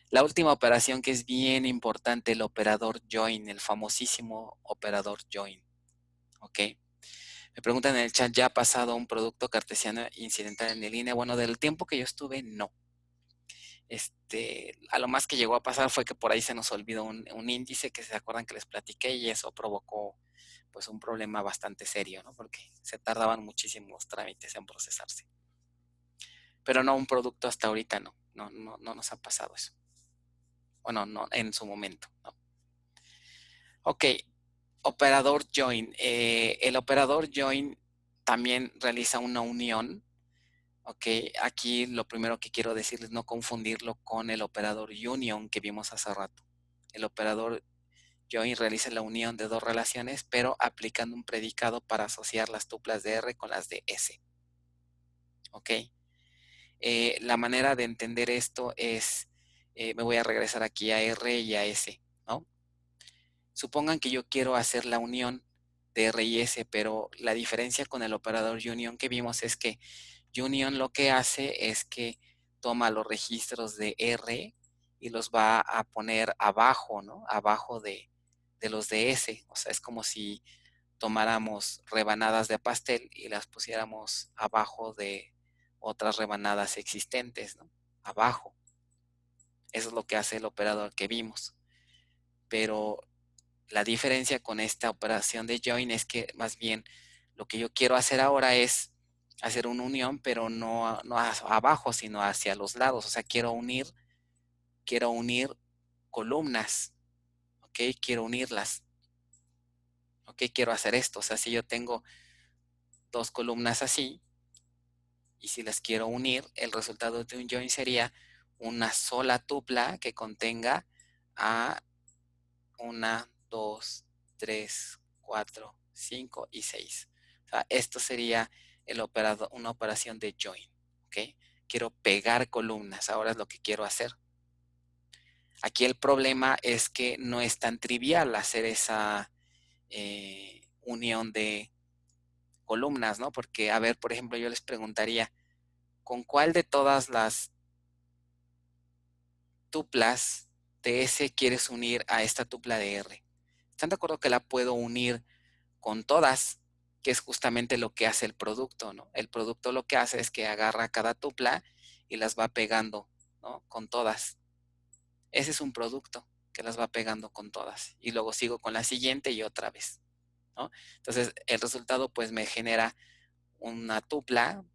La última operación que es bien importante, el operador join, el famosísimo operador join, ¿ok? Me preguntan en el chat, ¿ya ha pasado un producto cartesiano incidental en línea? Bueno, del tiempo que yo estuve, no. A lo más que llegó a pasar fue que por ahí se nos olvidó un índice que se acuerdan que les platiqué y eso provocó pues un problema bastante serio, ¿no? Porque se tardaban muchísimos trámites en procesarse. Pero no, un producto hasta ahorita no nos ha pasado eso. Bueno, no en su momento, ¿no? Ok, operador join. El operador join también realiza una unión. Ok, aquí lo primero que quiero decirles, no confundirlo con el operador union que vimos hace rato. El operador join realiza la unión de dos relaciones, pero aplicando un predicado para asociar las tuplas de R con las de S. Ok, la manera de entender esto es, me voy a regresar aquí a R y a S, ¿no? Supongan que yo quiero hacer la unión de R y S, pero la diferencia con el operador union que vimos es que union lo que hace es que toma los registros de R y los va a poner abajo, ¿no? Abajo de los de S. O sea, es como si tomáramos rebanadas de pastel y las pusiéramos abajo de otras rebanadas existentes, ¿no? Abajo. Eso es lo que hace el operador que vimos. Pero la diferencia con esta operación de join es que más bien lo que yo quiero hacer ahora es hacer una unión, pero no abajo, sino hacia los lados. O sea, quiero unir columnas, ¿ok? Quiero unirlas, ¿ok? Quiero hacer esto. O sea, si yo tengo dos columnas así, y si las quiero unir, el resultado de un join sería una sola tupla que contenga a 1, 2, 3, 4, 5 y 6. O sea, esto sería una operación de join. ¿Ok? Quiero pegar columnas, ahora es lo que quiero hacer. Aquí el problema es que no es tan trivial hacer esa unión de columnas, ¿no? Porque, a ver, por ejemplo, yo les preguntaría, ¿con cuál de todas las tuplas de S quieres unir a esta tupla de R? ¿Están de acuerdo que la puedo unir con todas? Que es justamente lo que hace el producto, ¿no? El producto lo que hace es que agarra cada tupla y las va pegando, ¿no? Con todas. Ese es un producto que las va pegando con todas. Y luego sigo con la siguiente y otra vez, ¿no? Entonces, el resultado pues me genera una tupla,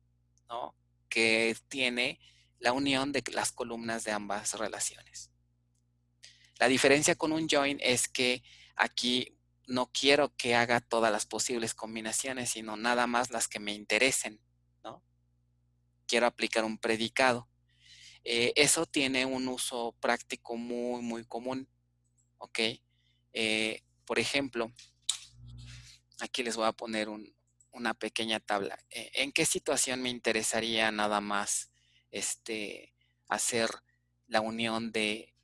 ¿no? Que tiene la unión de las columnas de ambas relaciones. La diferencia con un join es que aquí no quiero que haga todas las posibles combinaciones, sino nada más las que me interesen, ¿no? Quiero aplicar un predicado. Eso tiene un uso práctico muy, muy común, ¿ok? Por ejemplo, aquí les voy a poner una pequeña tabla. ¿En qué situación me interesaría nada más hacer la unión de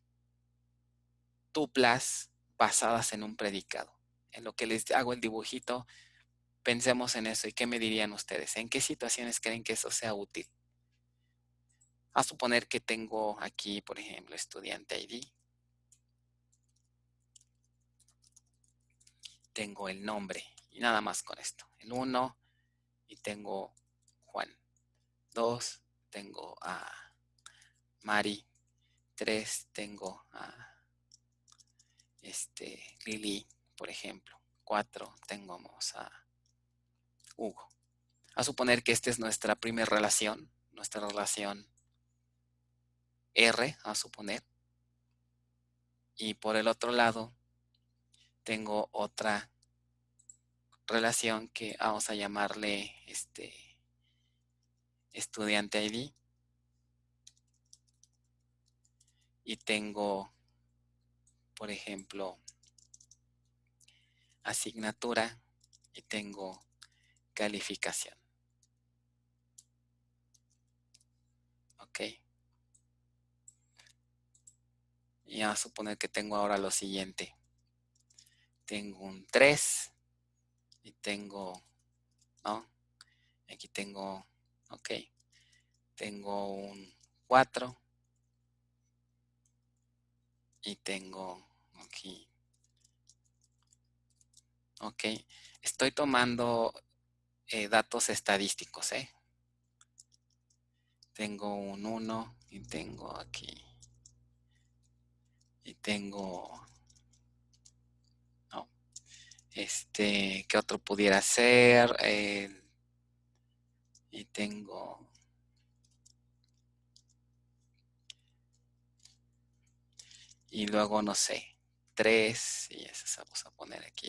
tuplas basadas en un predicado? En lo que les hago el dibujito, pensemos en eso. ¿Y qué me dirían ustedes? ¿En qué situaciones creen que eso sea útil? A suponer que tengo aquí, por ejemplo, estudiante ID. Tengo el nombre y nada más con esto. El 1 y tengo Juan. 2, tengo a Mari. 3, tengo a Lili, por ejemplo. 4, tenemos a Hugo. A suponer que esta es nuestra primera relación, nuestra relación R, a suponer. Y por el otro lado, tengo otra relación que vamos a llamarle estudiante ID. Y tengo, por ejemplo, asignatura y tengo calificación. Ok. Y vamos a suponer que tengo ahora lo siguiente. Tengo un 3 y tengo, ¿no? Aquí tengo, ok. Tengo un 4 y tengo aquí, ok. Estoy tomando datos estadísticos, ¿eh? Tengo un 1 y tengo aquí. Y tengo, no, ¿qué otro pudiera ser? Y tengo, y luego, no sé, 3, y eso vamos a poner aquí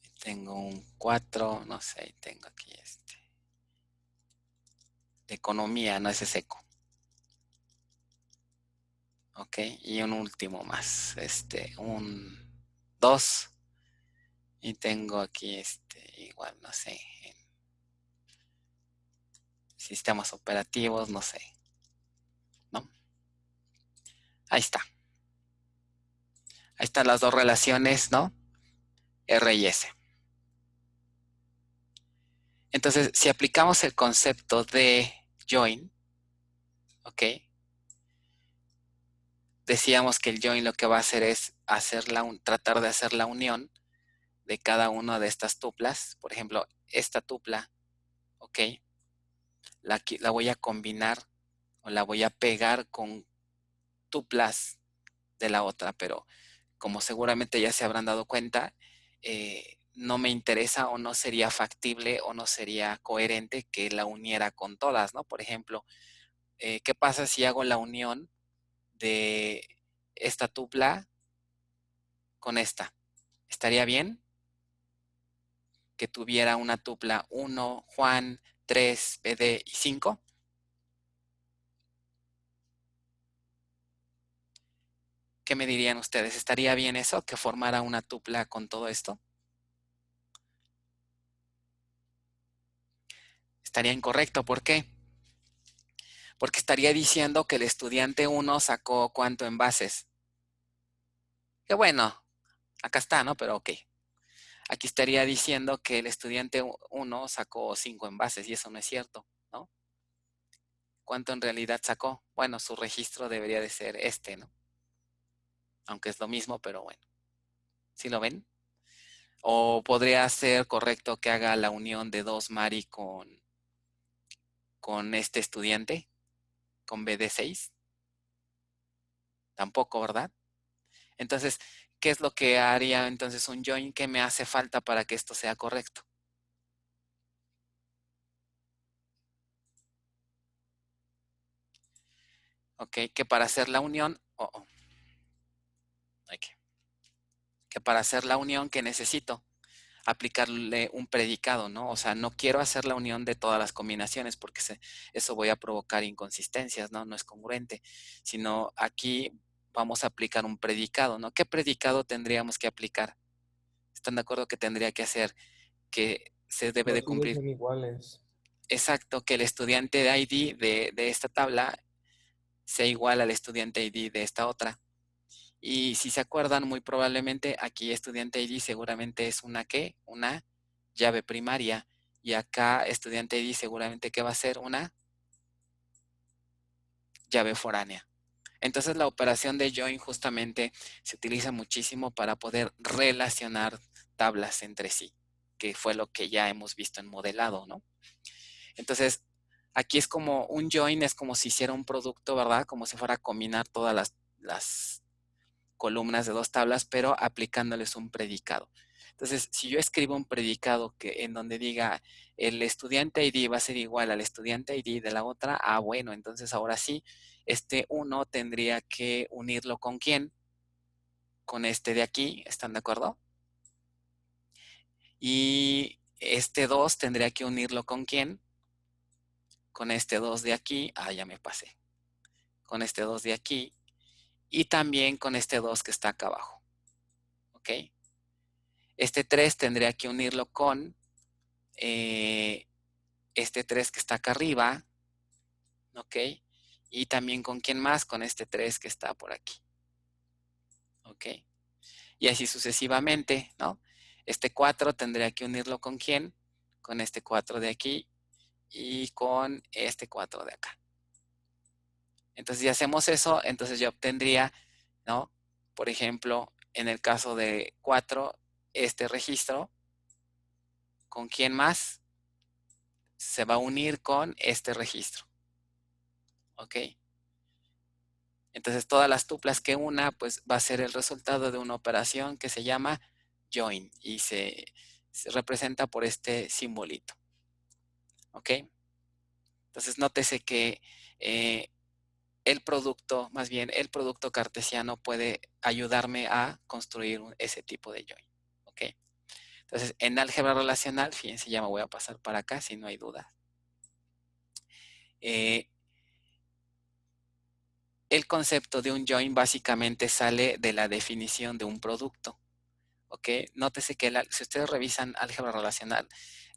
Y tengo un 4, no sé, y tengo aquí de economía, no ese seco. Ok, y un último más, un 2, y tengo aquí igual, no sé, en sistemas operativos, no sé, ¿no? Ahí está. Ahí están las dos relaciones, ¿no? R y S. Entonces, si aplicamos el concepto de join, ¿ok? Decíamos que el join lo que va a hacer es tratar de hacer la unión de cada una de estas tuplas. Por ejemplo, esta tupla, ¿ok? La voy a combinar o la voy a pegar con tuplas de la otra, pero como seguramente ya se habrán dado cuenta, no me interesa o no sería factible o no sería coherente que la uniera con todas, ¿no? Por ejemplo, ¿qué pasa si hago la unión de esta tupla con esta? ¿Estaría bien que tuviera una tupla 1, Juan, 3, BD y 5? ¿Qué me dirían ustedes? ¿Estaría bien eso, que formara una tupla con todo esto? Estaría incorrecto. ¿Por qué? Porque estaría diciendo que el estudiante 1 sacó ¿cuánto en bases? Que bueno, acá está, ¿no? Pero ok. Aquí estaría diciendo que el estudiante 1 sacó 5 en bases y eso no es cierto, ¿no? ¿Cuánto en realidad sacó? Bueno, su registro debería de ser ¿no? Aunque es lo mismo, pero bueno. ¿Sí lo ven? O podría ser correcto que haga la unión de 2 Mari con este estudiante, con BD6. Tampoco, ¿verdad? Entonces, ¿qué es lo que haría entonces un join? ¿Qué me hace falta para que esto sea correcto? ¿ok? Que para hacer la unión, que para hacer la unión, ¿qué necesito? Aplicarle un predicado, ¿no? O sea, no quiero hacer la unión de todas las combinaciones porque eso voy a provocar inconsistencias, ¿no? No es congruente, sino aquí vamos a aplicar un predicado, ¿no? ¿Qué predicado tendríamos que aplicar? ¿Están de acuerdo que tendría que hacer? Que se debe de Los IDs cumplir. son iguales. Exacto, que el estudiante de ID de esta tabla sea igual al estudiante ID de esta otra. Y si se acuerdan, muy probablemente aquí estudiante ID seguramente es una ¿qué? Una llave primaria. Y acá estudiante ID seguramente ¿qué va a ser? Una llave foránea. Entonces la operación de join justamente se utiliza muchísimo para poder relacionar tablas entre sí, que fue lo que ya hemos visto en modelado, ¿no? Entonces, aquí es como un join, es como si hiciera un producto, ¿verdad? Como si fuera a combinar todas las columnas de dos tablas, pero aplicándoles un predicado. Entonces, si yo escribo un predicado en donde diga el estudiante ID va a ser igual al estudiante ID de la otra, bueno, entonces ahora sí, este 1 tendría que unirlo ¿con quién? Con este de aquí, ¿están de acuerdo? Y este 2 tendría que unirlo ¿con quién? Con este 2 de aquí, ya me pasé, con este 2 de aquí y también con este 2 que está acá abajo, ¿ok? Este 3 tendría que unirlo con este 3 que está acá arriba, ¿ok? Y también con quién más, con este 3 que está por aquí, ¿ok? Y así sucesivamente, ¿no? Este 4 tendría que unirlo con quién, con este 4 de aquí y con este 4 de acá. Entonces, si hacemos eso, entonces yo obtendría, ¿no? Por ejemplo, en el caso de 4, este registro, ¿con quién más? Se va a unir con este registro, ¿ok? Entonces, todas las tuplas que una, pues va a ser el resultado de una operación que se llama join y se representa por este simbolito, ¿ok? Entonces, nótese que el producto, más bien el producto cartesiano puede ayudarme a construir ese tipo de join, ¿ok? Entonces, en álgebra relacional, fíjense, ya me voy a pasar para acá si no hay duda. El concepto de un join básicamente sale de la definición de un producto, ¿ok? Nótese que si ustedes revisan álgebra relacional,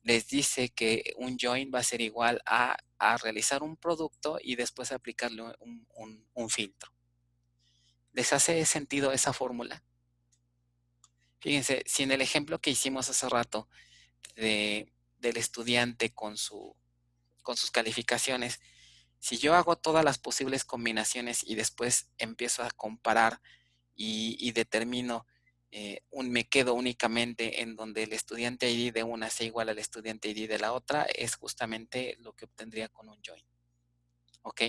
les dice que un join va a ser igual a realizar un producto y después aplicarle un filtro. ¿Les hace sentido esa fórmula? Fíjense, si en el ejemplo que hicimos hace rato del estudiante con sus calificaciones, si yo hago todas las posibles combinaciones y después empiezo a comparar y determino, me quedo únicamente en donde el estudiante ID de una sea igual al estudiante ID de la otra, es justamente lo que obtendría con un join. ¿Ok?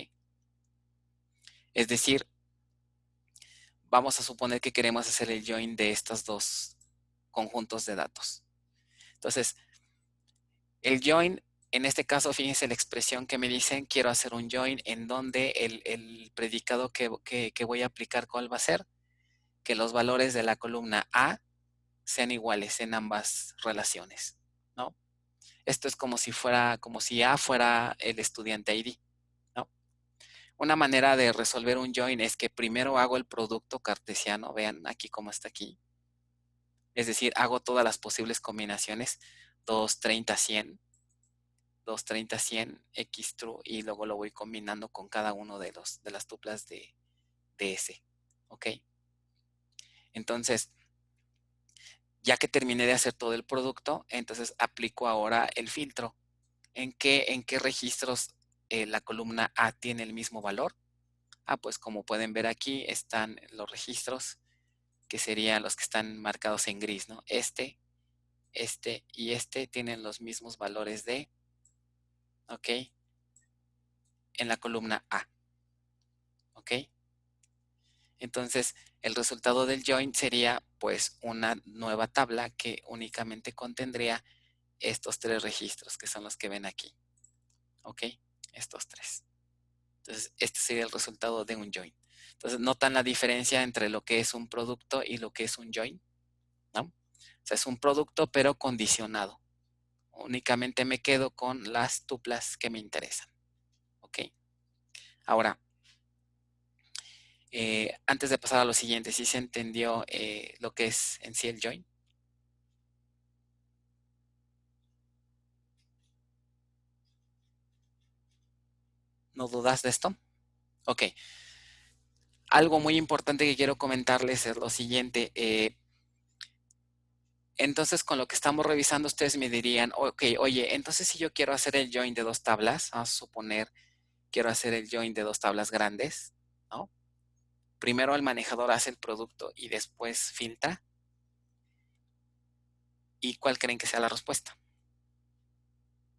Es decir, vamos a suponer que queremos hacer el join de estos dos conjuntos de datos. Entonces, el join, en este caso, fíjense la expresión que me dicen, quiero hacer un join en donde el predicado que voy a aplicar, ¿cuál va a ser? Que los valores de la columna A sean iguales en ambas relaciones, ¿no? Esto es como si A fuera el estudiante ID, ¿no? Una manera de resolver un join es que primero hago el producto cartesiano, vean aquí cómo está aquí. Es decir, hago todas las posibles combinaciones, 2, 30, 100, 2, 30, 100, X true, y luego lo voy combinando con cada uno de las tuplas de S, ¿ok? Entonces, ya que terminé de hacer todo el producto, entonces aplico ahora el filtro. ¿En qué registros la columna A tiene el mismo valor? Pues como pueden ver aquí están los registros que serían los que están marcados en gris, ¿no? Este y este tienen los mismos valores de, ¿ok? En la columna A, ¿ok? Entonces, el resultado del join sería pues una nueva tabla que únicamente contendría estos tres registros que son los que ven aquí, ¿ok? Estos tres. Entonces, este sería el resultado de un join. Entonces, ¿notan la diferencia entre lo que es un producto y lo que es un join? ¿No? O sea, es un producto pero condicionado. Únicamente me quedo con las tuplas que me interesan. ¿Ok? Ahora, antes de pasar a lo siguiente, ¿sí se entendió lo que es en sí el join? ¿No dudas de esto? Ok. Algo muy importante que quiero comentarles es lo siguiente. Entonces, con lo que estamos revisando, ustedes me dirían, ok, oye, entonces si yo quiero hacer el join de dos tablas, vamos a suponer, quiero hacer el join de dos tablas grandes, ¿no? Primero el manejador hace el producto y después filtra. ¿Y cuál creen que sea la respuesta?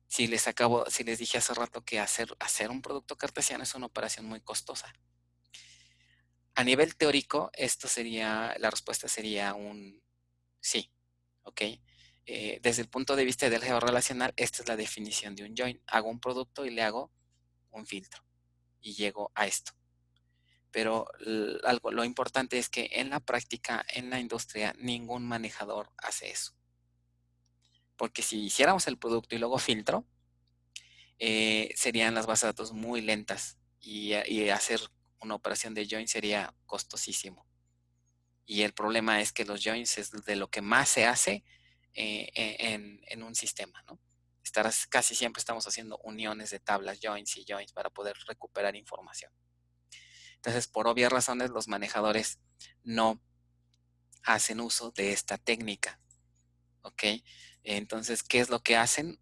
Si les dije hace rato que hacer un producto cartesiano es una operación muy costosa. A nivel teórico, la respuesta sería un sí, ¿ok? Desde el punto de vista del georrelacional, esta es la definición de un join. Hago un producto y le hago un filtro y llego a esto. Pero lo importante es que en la práctica, en la industria, ningún manejador hace eso. Porque si hiciéramos el producto y luego filtro, serían las bases de datos muy lentas y hacer una operación de join sería costosísimo. Y el problema es que los joins es de lo que más se hace en un sistema, ¿no? Casi siempre estamos haciendo uniones de tablas, joins y joins para poder recuperar información. Entonces, por obvias razones, los manejadores no hacen uso de esta técnica, ¿ok? Entonces, ¿qué es lo que hacen?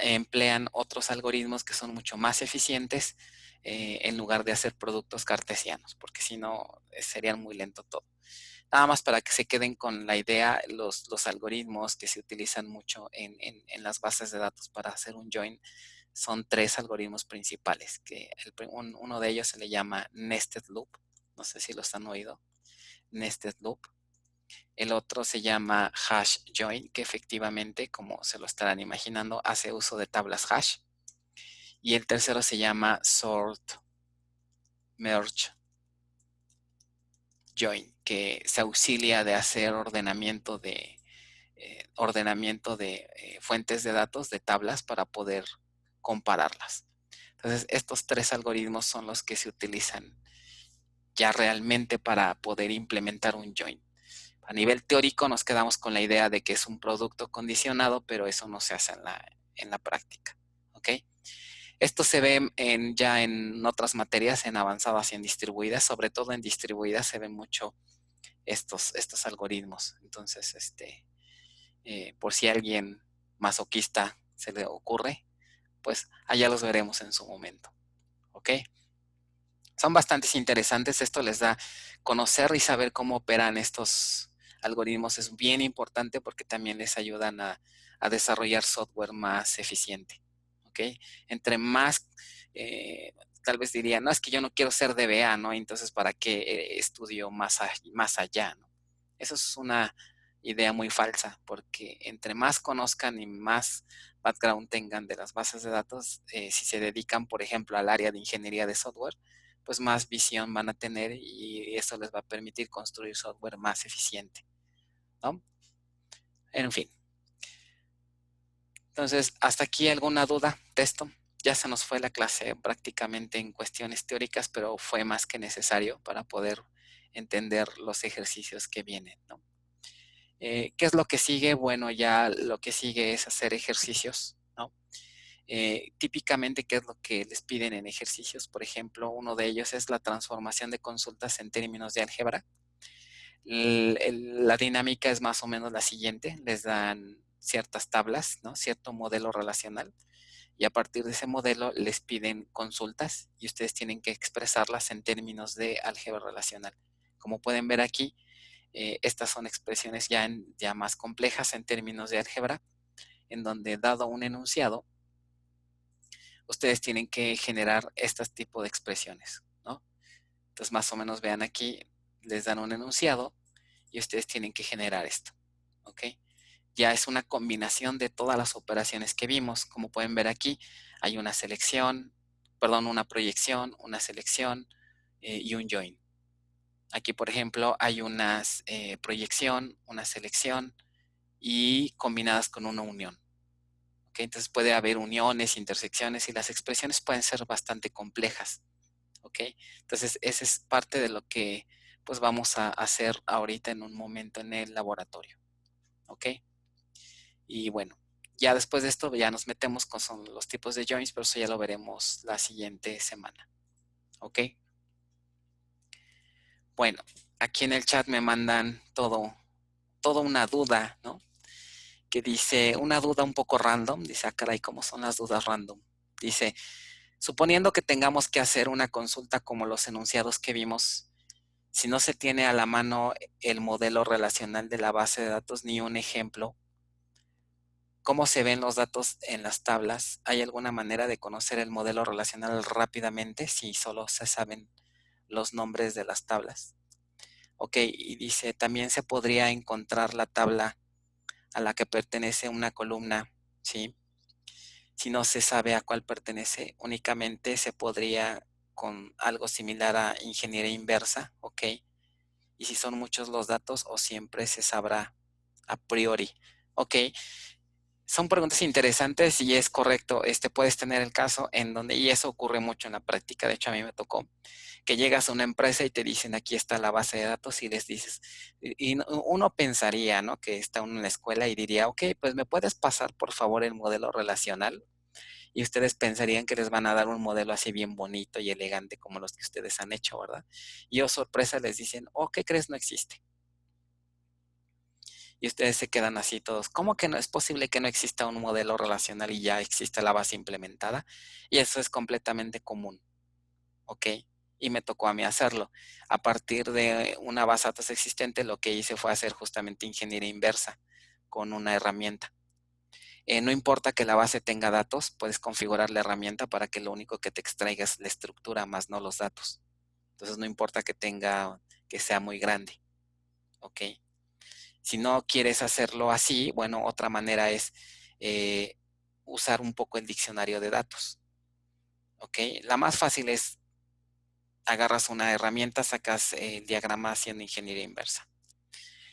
Emplean otros algoritmos que son mucho más eficientes en lugar de hacer productos cartesianos, porque si no, sería muy lento todo. Nada más para que se queden con la idea, los algoritmos que se utilizan mucho en las bases de datos para hacer un join son tres algoritmos principales, que uno de ellos se le llama nested loop, no sé si los han oído, nested loop. El otro se llama hash join, que efectivamente, como se lo estarán imaginando, hace uso de tablas hash. Y el tercero se llama sort merge join, que se auxilia de hacer ordenamiento de fuentes de datos, de tablas, para poder compararlas. Entonces, estos tres algoritmos son los que se utilizan ya realmente para poder implementar un join. A nivel teórico nos quedamos con la idea de que es un producto condicionado, pero eso no se hace en la práctica. ¿Ok? Esto se ve ya en otras materias, en avanzadas y en distribuidas, sobre todo en distribuidas se ven mucho estos algoritmos. Entonces, por si a alguien masoquista se le ocurre, pues allá los veremos en su momento. ¿Ok? Son bastante interesantes. Esto les da conocer y saber cómo operan estos algoritmos. Es bien importante porque también les ayudan a desarrollar software más eficiente. ¿Ok? Entre más, tal vez dirían, no, es que yo no quiero ser DBA, ¿no? Entonces, ¿para qué estudio más allá, ¿no? Eso es una idea muy falsa, porque entre más conozcan y más background tengan de las bases de datos, si se dedican, por ejemplo, al área de ingeniería de software, pues más visión van a tener y eso les va a permitir construir software más eficiente, ¿no? En fin. Entonces, ¿hasta aquí alguna duda de esto? Ya se nos fue la clase prácticamente en cuestiones teóricas, pero fue más que necesario para poder entender los ejercicios que vienen, ¿no? ¿Qué es lo que sigue? Bueno, ya lo que sigue es hacer ejercicios, ¿no? Típicamente, ¿qué es lo que les piden en ejercicios? Por ejemplo, uno de ellos es la transformación de consultas en términos de álgebra. La dinámica es más o menos la siguiente. Les dan ciertas tablas, ¿no? Cierto modelo relacional. Y a partir de ese modelo les piden consultas y ustedes tienen que expresarlas en términos de álgebra relacional. Como pueden ver aquí, estas son expresiones ya más complejas en términos de álgebra, en donde dado un enunciado, ustedes tienen que generar este tipo de expresiones, ¿no? Entonces, más o menos vean aquí, les dan un enunciado y ustedes tienen que generar esto, ¿ok? Ya es una combinación de todas las operaciones que vimos. Como pueden ver aquí, hay una selección, perdón, una proyección, una selección y un join. Aquí, por ejemplo, hay unas proyección, una selección y combinadas con una unión. ¿Okay? Entonces puede haber uniones, intersecciones y las expresiones pueden ser bastante complejas. ¿Okay? Entonces esa es parte de lo que pues vamos a hacer ahorita en un momento en el laboratorio. ¿Ok? Y bueno, ya después de esto ya nos metemos con son los tipos de joins, pero eso ya lo veremos la siguiente semana. ¿Ok? Bueno, aquí en el chat me mandan toda una duda, ¿no? Que dice, una duda un poco random, dice, caray, ¿cómo son las dudas random? Dice, suponiendo que tengamos que hacer una consulta como los enunciados que vimos, si no se tiene a la mano el modelo relacional de la base de datos ni un ejemplo, ¿cómo se ven los datos en las tablas? ¿Hay alguna manera de conocer el modelo relacional rápidamente si solo se saben los nombres de las tablas? Ok, y dice, también se podría encontrar la tabla a la que pertenece una columna, ¿sí? Si no se sabe a cuál pertenece, únicamente se podría con algo similar a ingeniería inversa, ¿ok? Y si son muchos los datos o siempre se sabrá a priori, ¿ok? Son preguntas interesantes y es correcto, puedes tener el caso en donde, y eso ocurre mucho en la práctica, de hecho a mí me tocó, que llegas a una empresa y te dicen aquí está la base de datos y les dices, y uno pensaría, ¿no? Que está uno en la escuela y diría, ok, pues me puedes pasar por favor el modelo relacional, y ustedes pensarían que les van a dar un modelo así bien bonito y elegante como los que ustedes han hecho, ¿verdad? Y oh sorpresa les dicen, oh, ¿qué crees? No existe. Y ustedes se quedan así todos, ¿cómo que no es posible que no exista un modelo relacional y ya exista la base implementada? Y eso es completamente común, ¿ok? Y me tocó a mí hacerlo. A partir de una base de datos existente, lo que hice fue hacer justamente ingeniería inversa con una herramienta. No importa que la base tenga datos, puedes configurar la herramienta para que lo único que te extraiga es la estructura, más no los datos. Entonces no importa que sea muy grande, ¿ok? Si no quieres hacerlo así, bueno, otra manera es usar un poco el diccionario de datos. ¿Ok? La más fácil es agarras una herramienta, sacas el diagrama haciendo ingeniería inversa.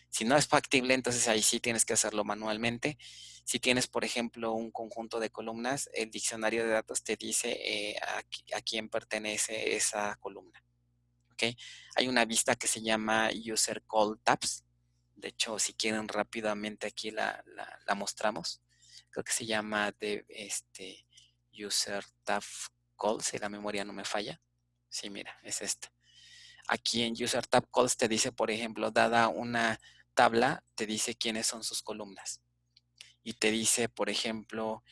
Si no es factible, entonces ahí sí tienes que hacerlo manualmente. Si tienes, por ejemplo, un conjunto de columnas, el diccionario de datos te dice a quién pertenece esa columna. ¿Ok? Hay una vista que se llama User Call Tabs. De hecho, si quieren rápidamente aquí la mostramos. Creo que se llama User Tab Call, si la memoria no me falla. Sí, mira, es esta. Aquí en User Tab Calls te dice, por ejemplo, dada una tabla, te dice quiénes son sus columnas. Y te dice, por ejemplo,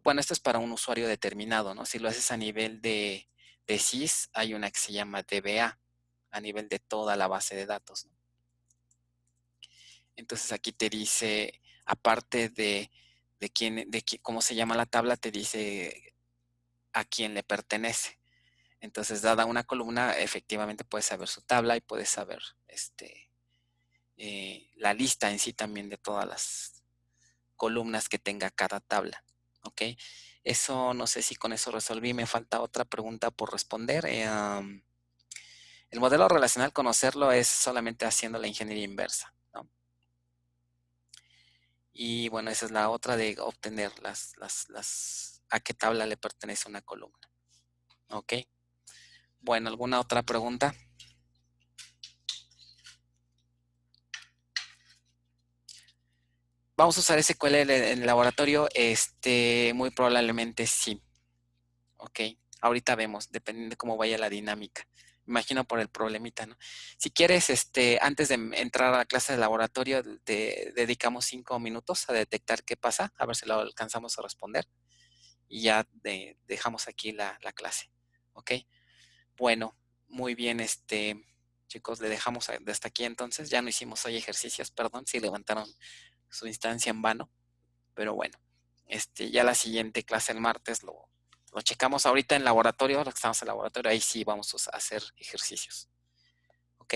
bueno, esto es para un usuario determinado, ¿no? Si lo haces a nivel de SYS, hay una que se llama DBA, a nivel de toda la base de datos, ¿no? Entonces aquí te dice, aparte de cómo se llama la tabla, te dice a quién le pertenece. Entonces, dada una columna, efectivamente puedes saber su tabla y puedes saber la lista en sí también de todas las columnas que tenga cada tabla. ¿Ok? Eso, no sé si con eso resolví. Me falta otra pregunta por responder. El modelo relacional, conocerlo es solamente haciendo la ingeniería inversa, ¿no? Y bueno, esa es la otra de obtener a qué tabla le pertenece una columna. ¿Ok? Bueno, ¿alguna otra pregunta? ¿Vamos a usar SQL en el laboratorio? Muy probablemente sí. ¿Ok? Ahorita vemos, dependiendo de cómo vaya la dinámica. Imagino por el problemita, ¿no? Si quieres, antes de entrar a la clase de laboratorio, te dedicamos 5 minutos a detectar qué pasa, a ver si lo alcanzamos a responder. Y ya dejamos aquí la clase. ¿Ok? Bueno, muy bien, chicos, le dejamos hasta aquí entonces. Ya no hicimos hoy ejercicios, perdón, si levantaron su instancia en vano. Pero bueno, ya la siguiente clase el martes lo checamos ahorita en laboratorio, lo que estamos en laboratorio, ahí sí vamos a hacer ejercicios. ¿Ok?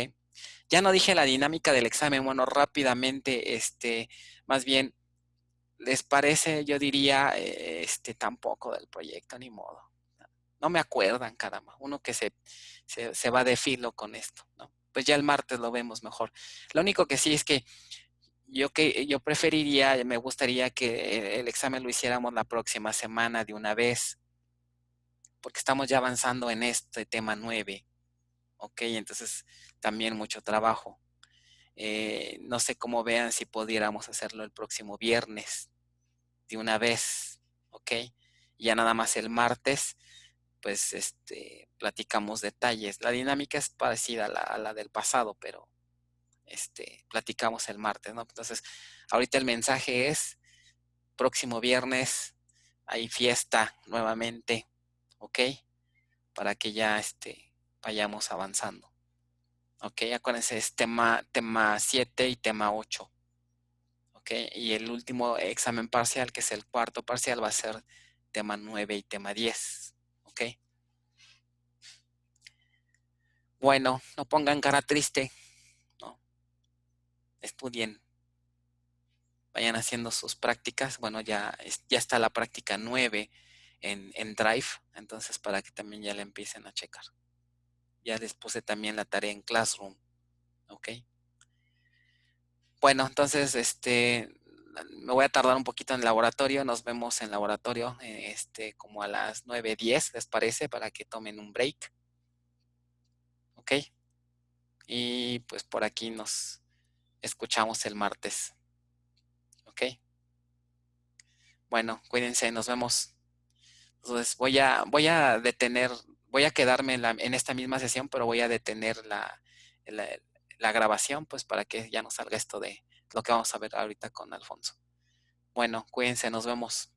Ya no dije la dinámica del examen, bueno, rápidamente, más bien, ¿les parece? Yo diría, tampoco del proyecto, ni modo. No me acuerdan, caramba. Uno que se va de filo con esto, ¿no? Pues ya el martes lo vemos mejor. Lo único que sí es que yo preferiría, me gustaría que el examen lo hiciéramos la próxima semana de una vez, porque estamos ya avanzando en este tema 9, ¿ok? Entonces también mucho trabajo. No sé cómo vean si pudiéramos hacerlo el próximo viernes de una vez, ¿ok? Y ya nada más el martes, pues platicamos detalles. La dinámica es parecida a la del pasado, pero platicamos el martes, ¿no? Entonces, ahorita el mensaje es, próximo viernes hay fiesta nuevamente, ¿ok? Para que ya vayamos avanzando. ¿Ok? Acuérdense, es tema 7 y tema 8. ¿Ok? Y el último examen parcial, que es el cuarto parcial, va a ser tema 9 y tema 10. ¿Ok? Bueno, no pongan cara triste, ¿no? Estudien, vayan haciendo sus prácticas. Bueno, ya está la práctica 9 en Drive, entonces para que también ya la empiecen a checar. Ya les puse también la tarea en Classroom, ¿ok? Bueno, entonces, me voy a tardar un poquito en el laboratorio. Nos vemos en laboratorio, como a las 9:10, ¿les parece? Para que tomen un break, ¿ok? Y pues por aquí nos escuchamos el martes, ¿ok? Bueno, cuídense, nos vemos. Entonces voy a detener, voy a quedarme en esta misma sesión, pero voy a detener la, la grabación, pues para que ya no salga esto de lo que vamos a ver ahorita con Alfonso. Bueno, cuídense, nos vemos.